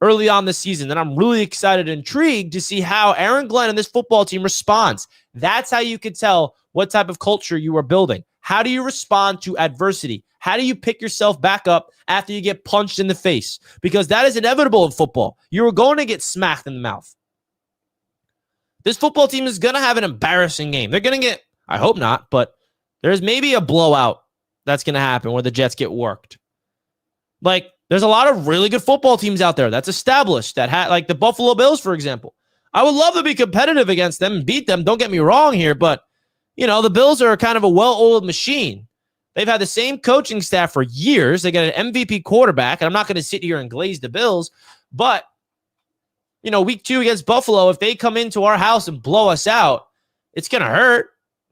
early on this season, and I'm really excited and intrigued to see how Aaron Glenn and this football team responds. That's how you can tell what type of culture you are building. How do you respond to adversity? How do you pick yourself back up after you get punched in the face? Because that is inevitable in football. You are going to get smacked in the mouth. This football team is going to have an embarrassing game. They're going to get, I hope not, but there's maybe a blowout that's going to happen where the Jets get worked. Like, there's a lot of really good football teams out there that's established that like the Buffalo Bills, for example. I would love to be competitive against them and beat them. Don't get me wrong here, but, you know, the Bills are kind of a well-oiled machine. They've had the same coaching staff for years. They got an MVP quarterback, and I'm not going to sit here and glaze the Bills, but, you know, week 2 against Buffalo, if they come into our house and blow us out, it's going to hurt,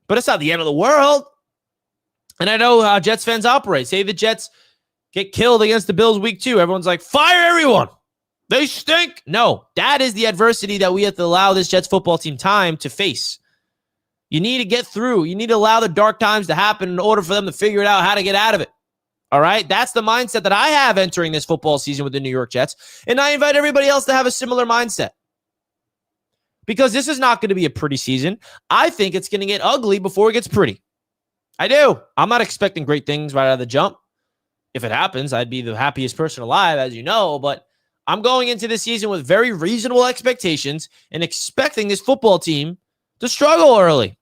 but it's not the end of the world. And I know how Jets fans operate. Say the Jets get killed against the Bills week 2. Everyone's like, fire everyone. They stink. No, that is the adversity that we have to allow this Jets football team time to face. You need to get through. You need to allow the dark times to happen in order for them to figure it out how to get out of it. All right? That's the mindset that I have entering this football season with the New York Jets. And I invite everybody else to have a similar mindset. Because this is not going to be a pretty season. I think it's going to get ugly before it gets pretty. I do. I'm not expecting great things right out of the jump. If it happens, I'd be the happiest person alive, as you know. But I'm going into this season with very reasonable expectations and expecting this football team to struggle early.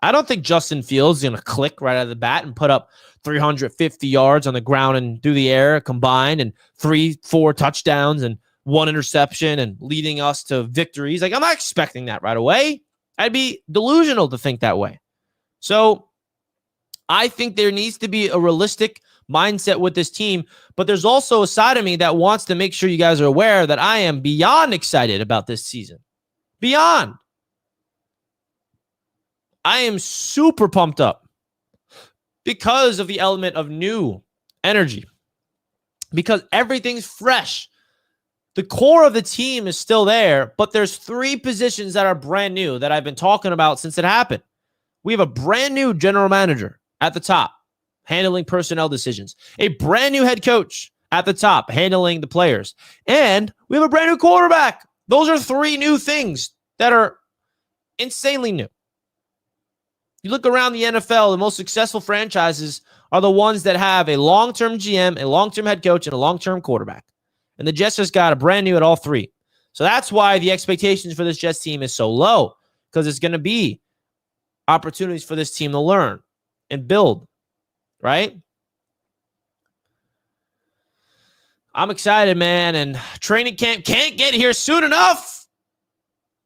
I don't think Justin Fields is going to click right out of the bat and put up 350 yards on the ground and through the air combined and 3-4 touchdowns and 1 interception and leading us to victories. Like, I'm not expecting that right away. I'd be delusional to think that way. So I think there needs to be a realistic mindset with this team, but there's also a side of me that wants to make sure you guys are aware that I am beyond excited about this season. Beyond. I am super pumped up because of the element of new energy, because everything's fresh. The core of the team is still there, but there's 3 positions that are brand new that I've been talking about since it happened. We have a brand new general manager at the top, handling personnel decisions, a brand new head coach at the top, handling the players, and we have a brand new quarterback. Those are 3 new things that are insanely new. You look around the NFL, the most successful franchises are the ones that have a long-term GM, a long-term head coach, and a long-term quarterback. And the Jets just got a brand new at all 3. So that's why the expectations for this Jets team is so low, because it's going to be opportunities for this team to learn and build, right? I'm excited, man, and training camp can't get here soon enough.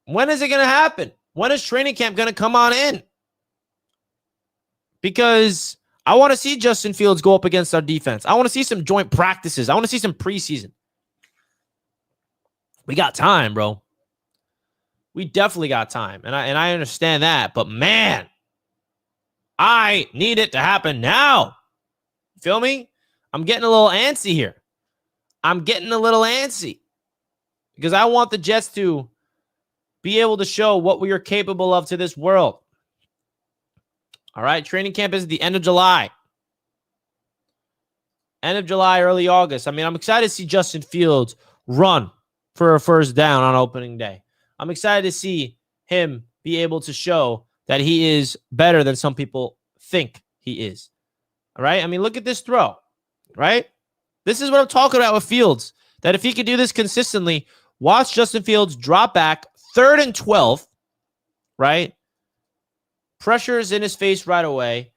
When is it going to happen? When is training camp going to come on in? Because I want to see Justin Fields go up against our defense. I want to see some joint practices. I want to see some preseason. We got time, bro. We definitely got time, and I understand that. But, man, I need it to happen now. Feel me? I'm getting a little antsy here. I'm getting a little antsy because I want the Jets to be able to show what we are capable of to this world. All right, training camp is the end of July. End of July, early August. I mean, I'm excited to see Justin Fields run for a first down on opening day. I'm excited to see him be able to show that he is better than some people think he is. All right? I mean, look at this throw, right? This is what I'm talking about with Fields, that if he could do this consistently, watch Justin Fields drop back 3rd and 12, right? Pressure is in his face right away.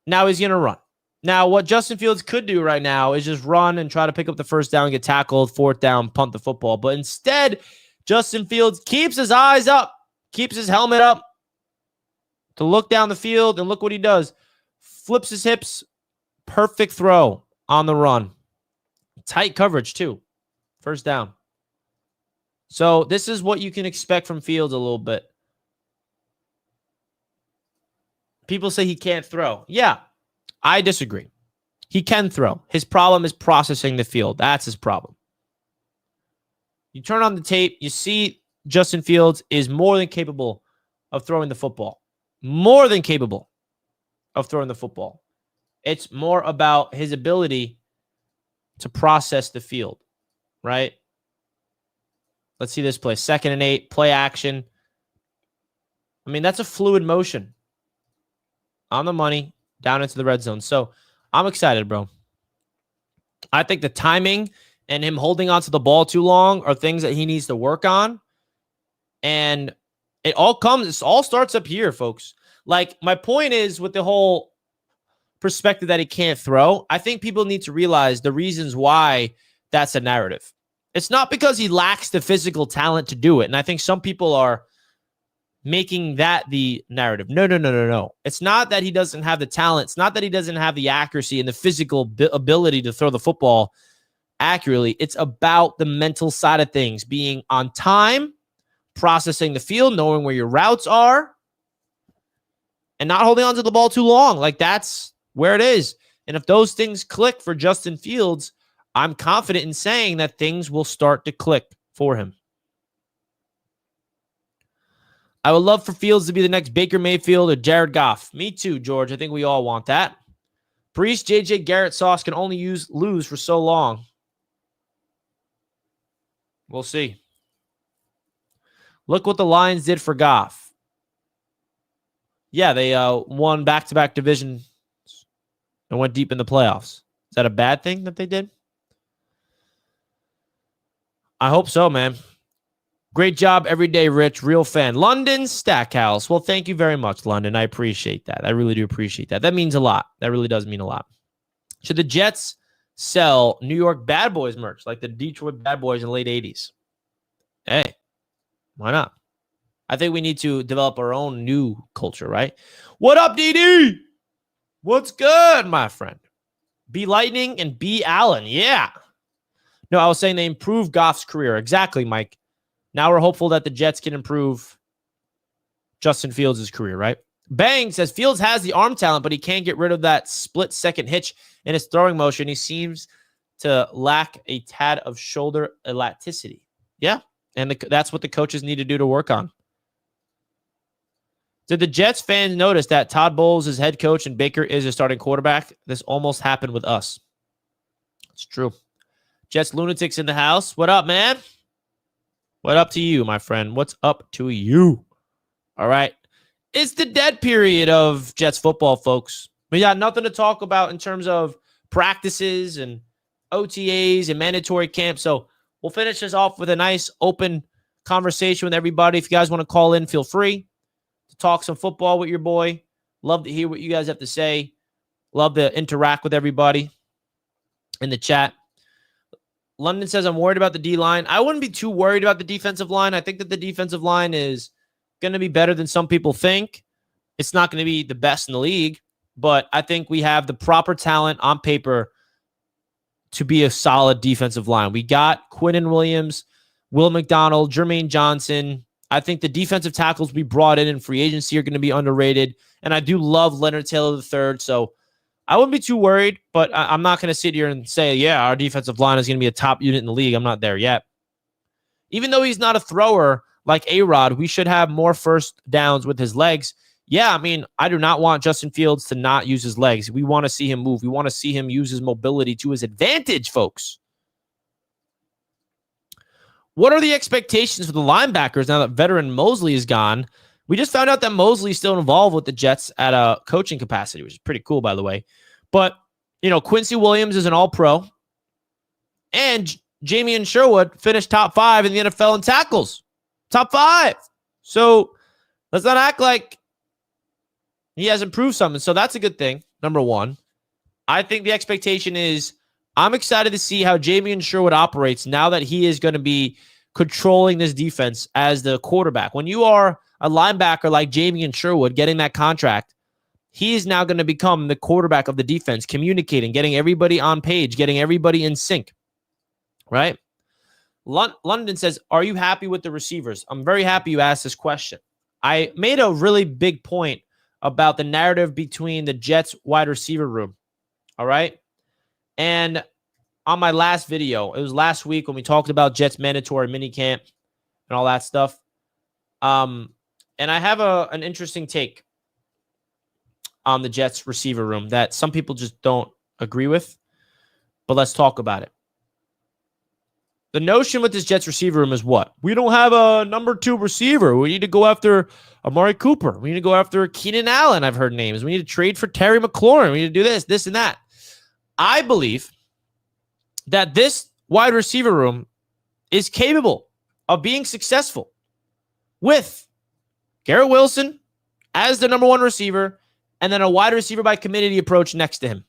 Now he's going to run. Now, what Justin Fields could do right now is just run and try to pick up the first down, get tackled, 4th down, punt the football. But instead, Justin Fields keeps his eyes up, keeps his helmet up to look down the field, and look what he does. Flips his hips, perfect throw on the run. Tight coverage, too. First down. So this is what you can expect from Fields a little bit. People say he can't throw. Yeah, I disagree. He can throw. His problem is processing the field. That's his problem. You turn on the tape, you see Justin Fields is more than capable of throwing the football. More than capable of throwing the football. It's more about his ability to process the field, right? Let's see this play. 2nd and 8, play action. I mean, that's a fluid motion. On the money, down into the red zone. So I'm excited, bro. I think the timing and him holding onto the ball too long are things that he needs to work on. And It all starts up here, folks. Like, my point is with the whole perspective that he can't throw, I think people need to realize the reasons why that's a narrative. It's not because he lacks the physical talent to do it. And I think some people are making that the narrative. No. It's not that he doesn't have the talent. It's not that he doesn't have the accuracy and the physical ability to throw the football accurately. It's about the mental side of things, being on time, processing the field, knowing where your routes are, and not holding on to the ball too long. Like, that's where it is. And if those things click for Justin Fields, I'm confident in saying that things will start to click for him. I would love for Fields to be the next Baker Mayfield or Jared Goff. Me too, George. I think we all want that. Brees, JJ, Garrett, Sauce can only lose for so long. We'll see. Look what the Lions did for Goff. Yeah, they won back-to-back divisions and went deep in the playoffs. Is that a bad thing that they did? I hope so, man. Great job every day, Rich. Real fan. London Stackhouse. Well, thank you very much, London. I appreciate that. I really do appreciate that. That means a lot. That really does mean a lot. Should the Jets sell New York Bad Boys merch like the Detroit Bad Boys in the late 80s? Hey, why not? I think we need to develop our own new culture, right? What up, DD? What's good, my friend? B. Lightning and B. Allen. Yeah. No, I was saying they improved Goff's career. Exactly, Mike. Now we're hopeful that the Jets can improve Justin Fields' career, right? Bang says Fields has the arm talent, but he can't get rid of that split-second hitch in his throwing motion. He seems to lack a tad of shoulder elasticity. Yeah, and that's what the coaches need to do to work on. Did the Jets fans notice that Todd Bowles is head coach and Baker is a starting quarterback? This almost happened with us. It's true. Jets lunatics in the house. What up, man? What up to you, my friend? What's up to you? All right. It's the dead period of Jets football, folks. We got nothing to talk about in terms of practices and OTAs and mandatory camp. So we'll finish this off with a nice open conversation with everybody. If you guys want to call in, feel free to talk some football with your boy. Love to hear what you guys have to say. Love to interact with everybody in the chat. London says, I'm worried about the D-line. I wouldn't be too worried about the defensive line. I think that the defensive line is going to be better than some people think. It's not going to be the best in the league, but I think we have the proper talent on paper to be a solid defensive line. We got Quinnen Williams, Will McDonald, Jermaine Johnson. I think the defensive tackles we brought in free agency are going to be underrated, and I do love Leonard Taylor III, so I wouldn't be too worried, but I'm not going to sit here and say, yeah, our defensive line is going to be a top unit in the league. I'm not there yet. Even though he's not a thrower like A-Rod, we should have more first downs with his legs. Yeah, I mean, I do not want Justin Fields to not use his legs. We want to see him move. We want to see him use his mobility to his advantage, folks. What are the expectations for the linebackers now that veteran Mosley is gone? We just found out that Mosley is still involved with the Jets at a coaching capacity, which is pretty cool, by the way. But, you know, Quincy Williams is an all-pro. And Jamie Sherwood finished top 5 in the NFL in tackles. Top 5. So let's not act like he has improved something. So that's a good thing, number one. I think the expectation is I'm excited to see how Jamie Sherwood operates now that he is going to be controlling this defense as the quarterback. When you are a linebacker like Jamie Sherwood getting that contract, he is now going to become the quarterback of the defense, communicating, getting everybody on page, getting everybody in sync, right? London says, are you happy with the receivers? I'm very happy you asked this question. I made a really big point about the narrative between the Jets wide receiver room, all right? And on my last video, it was last week when we talked about Jets mandatory minicamp and all that stuff. And I have an interesting take on the Jets receiver room that some people just don't agree with, but let's talk about it. The notion with this Jets receiver room is what? We don't have a number 2 receiver. We need to go after Amari Cooper. We need to go after Keenan Allen, I've heard names. We need to trade for Terry McLaurin. We need to do this, and that. I believe that this wide receiver room is capable of being successful with Garrett Wilson as the number one receiver, and then a wide receiver by committee approach next to him.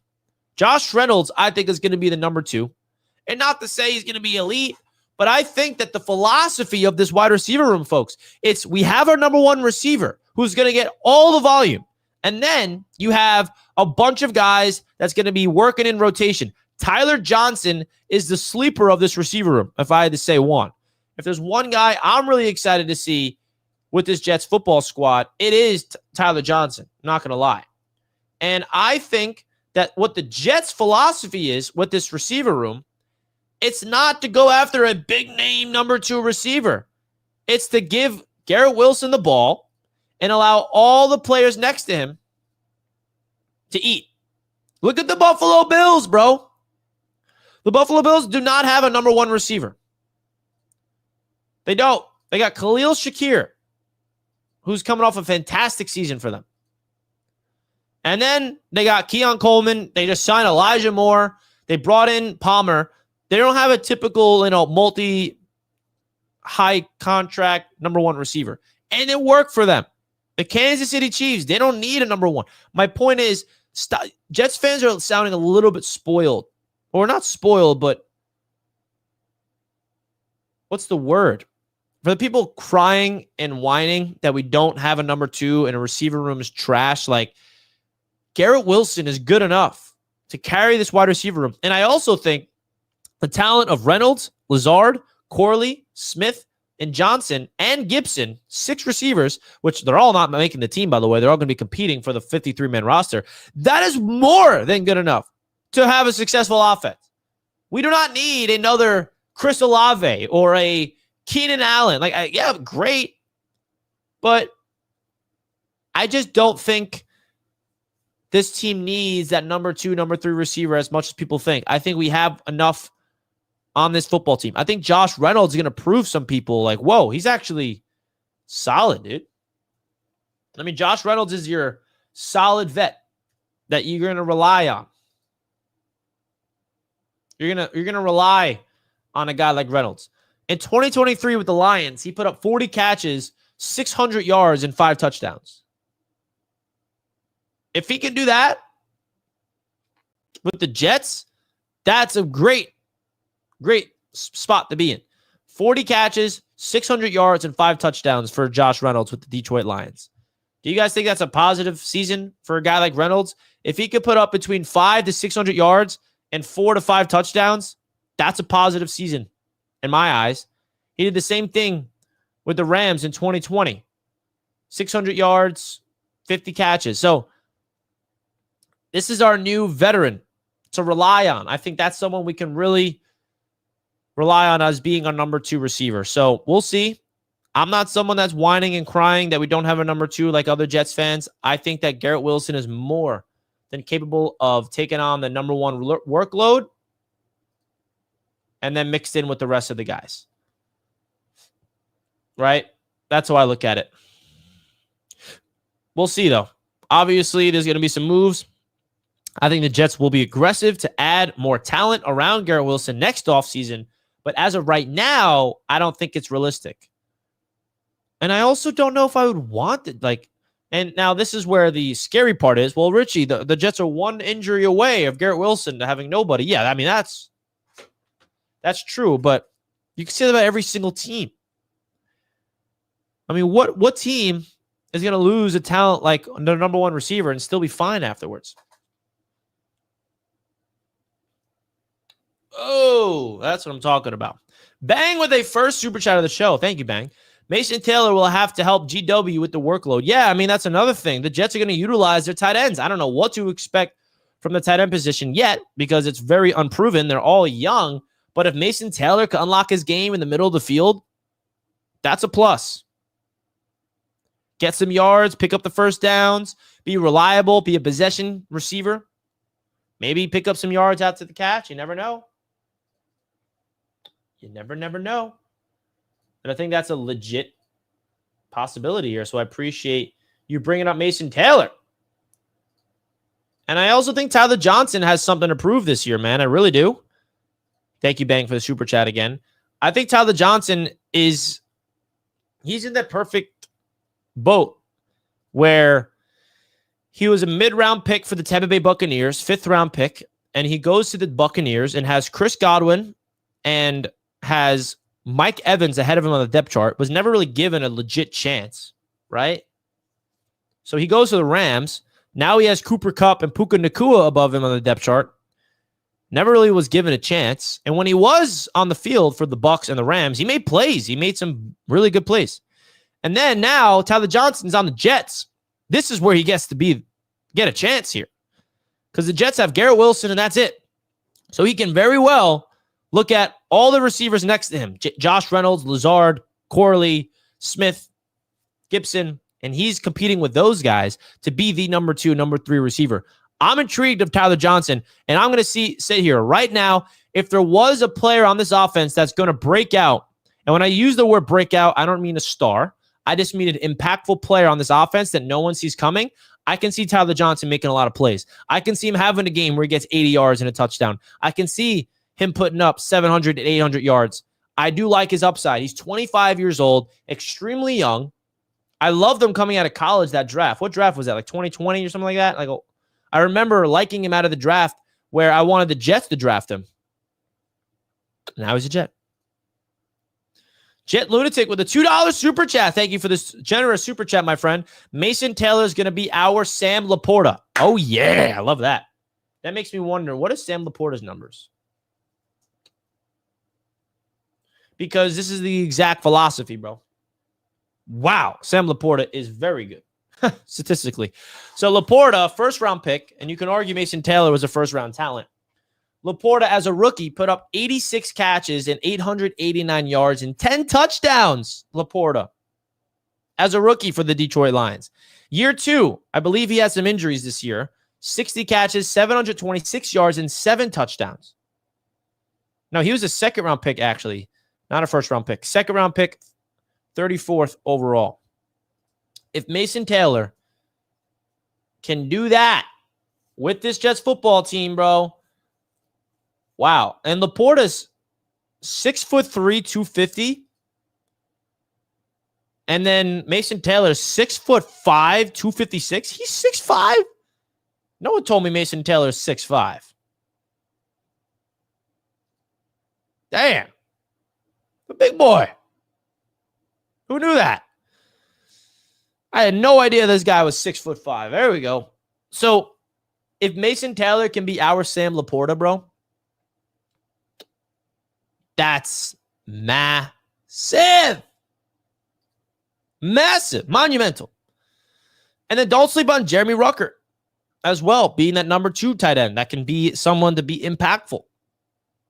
Josh Reynolds, I think, is going to be the number two. And not to say he's going to be elite, but I think that the philosophy of this wide receiver room, folks, it's we have our number one receiver who's going to get all the volume. And then you have a bunch of guys that's going to be working in rotation. Tyler Johnson is the sleeper of this receiver room, if I had to say one. If there's one guy I'm really excited to see with this Jets football squad, it is Tyler Johnson. I'm not going to lie. And I think that what the Jets' philosophy is with this receiver room, it's not to go after a big-name number two receiver. It's to give Garrett Wilson the ball and allow all the players next to him to eat. Look at the Buffalo Bills, bro. The Buffalo Bills do not have a number one receiver. They don't. They got Khalil Shakir, who's coming off a fantastic season for them. And then they got Keon Coleman. They just signed Elijah Moore. They brought in Palmer. They don't have a typical, multi-high contract number one receiver. And it worked for them. The Kansas City Chiefs, they don't need a number one. My point is, Jets fans are sounding a little bit spoiled. Or not spoiled, but what's the word? For the people crying and whining that we don't have a number two and a receiver room is trash, like Garrett Wilson is good enough to carry this wide receiver room. And I also think the talent of Reynolds, Lazard, Corley, Smith, and Johnson, and Gibson, 6 receivers, which they're all not making the team, by the way. They're all going to be competing for the 53-man roster. That is more than good enough to have a successful offense. We do not need another Chris Olave or a Keenan Allen. Great. But I just don't think this team needs that number 2, number 3 receiver as much as people think. I think we have enough on this football team. I think Josh Reynolds is going to prove some people whoa, he's actually solid, dude. I mean, Josh Reynolds is your solid vet that you're going to rely on. You're going to rely on a guy like Reynolds. In 2023 with the Lions, he put up 40 catches, 600 yards, and 5 touchdowns. If he can do that with the Jets, that's a great spot to be in. 40 catches, 600 yards, and 5 touchdowns for Josh Reynolds with the Detroit Lions. Do you guys think that's a positive season for a guy like Reynolds? If he could put up between 500 to 600 yards and 4 to 5 touchdowns, that's a positive season in my eyes. He did the same thing with the Rams in 2020. 600 yards, 50 catches. So this is our new veteran to rely on. I think that's someone we can really rely on as being our number 2 receiver. So we'll see. I'm not someone that's whining and crying that we don't have a number 2 like other Jets fans. I think that Garrett Wilson is more than capable of taking on the number 1 workload and then mixed in with the rest of the guys. Right? That's how I look at it. We'll see, though. Obviously, there's going to be some moves. I think the Jets will be aggressive to add more talent around Garrett Wilson next offseason. But as of right now, I don't think it's realistic. And I also don't know if I would want it. And now this is where the scary part is. Well, Richie, the Jets are 1 injury away of Garrett Wilson to having nobody. Yeah, I mean, that's true. But you can say that about every single team. I mean, what team is going to lose a talent like the number 1 receiver and still be fine afterwards? Oh, that's what I'm talking about. Bang with a first super chat of the show. Thank you, Bang. Mason Taylor will have to help GW with the workload. Yeah, I mean, that's another thing. The Jets are going to utilize their tight ends. I don't know what to expect from the tight end position yet because it's very unproven. They're all young. But if Mason Taylor can unlock his game in the middle of the field, that's a plus. Get some yards, pick up the first downs, be reliable, be a possession receiver. Maybe pick up some yards out to the catch. You never know. You never know. And I think that's a legit possibility here. So I appreciate you bringing up Mason Taylor. And I also think Tyler Johnson has something to prove this year, man. I really do. Thank you, Bang, for the super chat again. I think Tyler Johnson he's in that perfect boat where he was a mid-round pick for the Tampa Bay Buccaneers, 5th-round pick, and he goes to the Buccaneers and has Chris Godwin and has Mike Evans ahead of him on the depth chart, was never really given a legit chance, right? So he goes to the Rams. Now he has Cooper Kupp and Puka Nacua above him on the depth chart. Never really was given a chance. And when he was on the field for the Bucs and the Rams, he made plays. He made some really good plays. And then now Tyler Johnson's on the Jets. This is where he gets to get a chance here. Because the Jets have Garrett Wilson and that's it. So he can very well look at all the receivers next to him. Josh Reynolds, Lazard, Corley, Smith, Gibson. And he's competing with those guys to be the number 2, number 3 receiver. I'm intrigued of Tyler Johnson, and I'm going to sit here right now. If there was a player on this offense that's going to break out, and when I use the word breakout, I don't mean a star. I just mean an impactful player on this offense that no one sees coming. I can see Tyler Johnson making a lot of plays. I can see him having a game where he gets 80 yards and a touchdown. I can see him putting up 700 to 800 yards. I do like his upside. He's 25 years old, extremely young. I love them coming out of college, that draft. What draft was that? Like 2020 or something like that? Like, I remember liking him out of the draft where I wanted the Jets to draft him. Now he's a Jet. Jet Lunatic with a $2 super chat. Thank you for this generous super chat, my friend. Mason Taylor is going to be our Sam Laporta. Oh, yeah. I love that. That makes me wonder, what is Sam Laporta's numbers? Because this is the exact philosophy, bro. Wow. Sam Laporta is very good. Statistically. So Laporta, 1st-round pick, and you can argue Mason Taylor was a 1st-round talent. Laporta, as a rookie, put up 86 catches and 889 yards and 10 touchdowns. Laporta, as a rookie for the Detroit Lions. Year 2, I believe he had some injuries this year. 60 catches, 726 yards, and 7 touchdowns. No, he was a 2nd-round pick, actually. Not a 1st-round pick. 2nd-round pick, 34th overall. If Mason Taylor can do that with this Jets football team, bro, wow. And Laporta's 6'3", 250. And then Mason Taylor's 6'5", 256. He's 6'5". No one told me Mason Taylor's 6'5". Damn. The big boy. Who knew that? I had no idea this guy was 6'5". There we go. So if Mason Taylor can be our Sam Laporta, bro, that's massive. Massive. Monumental. And then don't sleep on Jeremy Ruckert as well, being that number 2 tight end. That can be someone to be impactful.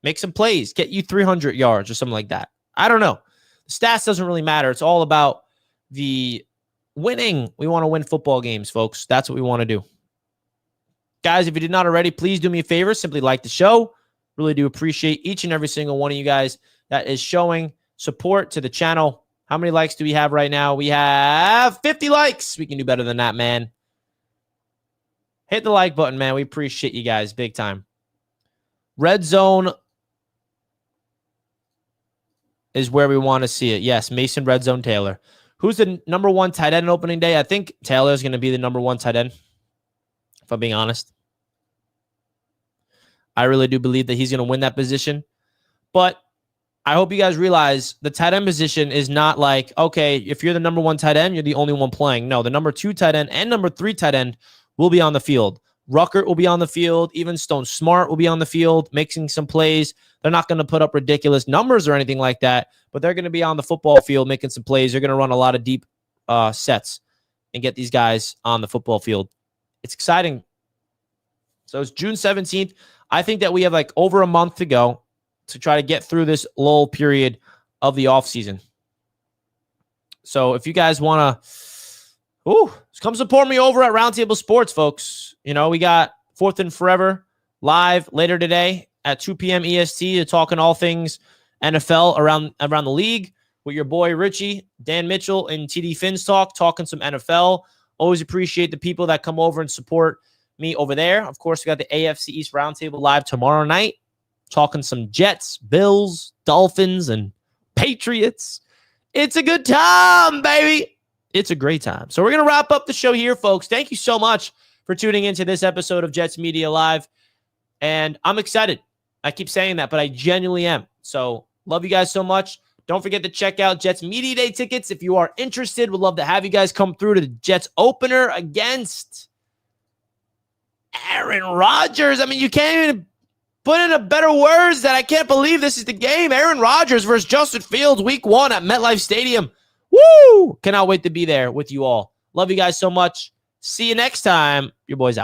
Make some plays. Get you 300 yards or something like that. I don't know. The stats doesn't really matter. It's all about the winning. We want to win football games, folks. That's what we want to do. Guys, if you did not already, please do me a favor. Simply like the show. Really do appreciate each and every single one of you guys that is showing support to the channel. How many likes do we have right now? We have 50 likes. We can do better than that, man. Hit the like button, man. We appreciate you guys big time. Red zone is where we want to see it. Yes, Mason Red Zone Taylor. Who's the number 1 tight end on opening day? I think Taylor is going to be the number 1 tight end, if I'm being honest. I really do believe that he's going to win that position. But I hope you guys realize the tight end position is not like, okay, if you're the number 1 tight end, you're the only one playing. No, the number 2 tight end and number 3 tight end will be on the field. Ruckert will be on the field. Even Stone Smart will be on the field, making some plays. They're not going to put up ridiculous numbers or anything like that, but they're going to be on the football field making some plays. They're going to run a lot of deep sets and get these guys on the football field. It's exciting. So it's June 17th. I think that we have like over a month to go to try to get through this lull period of the offseason. So if you guys want to, come support me over at Roundtable Sports, folks. You know, we got 4th and Forever live later today at 2 p.m. EST, talking all things NFL around the league with your boy Richie, Dan Mitchell, and TD Finns talking some NFL. Always appreciate the people that come over and support me over there. Of course, we got the AFC East Roundtable live tomorrow night, talking some Jets, Bills, Dolphins, and Patriots. It's a good time, baby. It's a great time. So we're going to wrap up the show here, folks. Thank you so much for tuning into this episode of Jets Media Live. And I'm excited. I keep saying that, but I genuinely am. So love you guys so much. Don't forget to check out Jets Media Day tickets if you are interested. Would love to have you guys come through to the Jets opener against Aaron Rodgers. I mean, you can't even put in a better words that I can't believe this is the game. Aaron Rodgers versus Justin Fields, week 1 at MetLife Stadium. Woo! Cannot wait to be there with you all. Love you guys so much. See you next time. Your boy's out.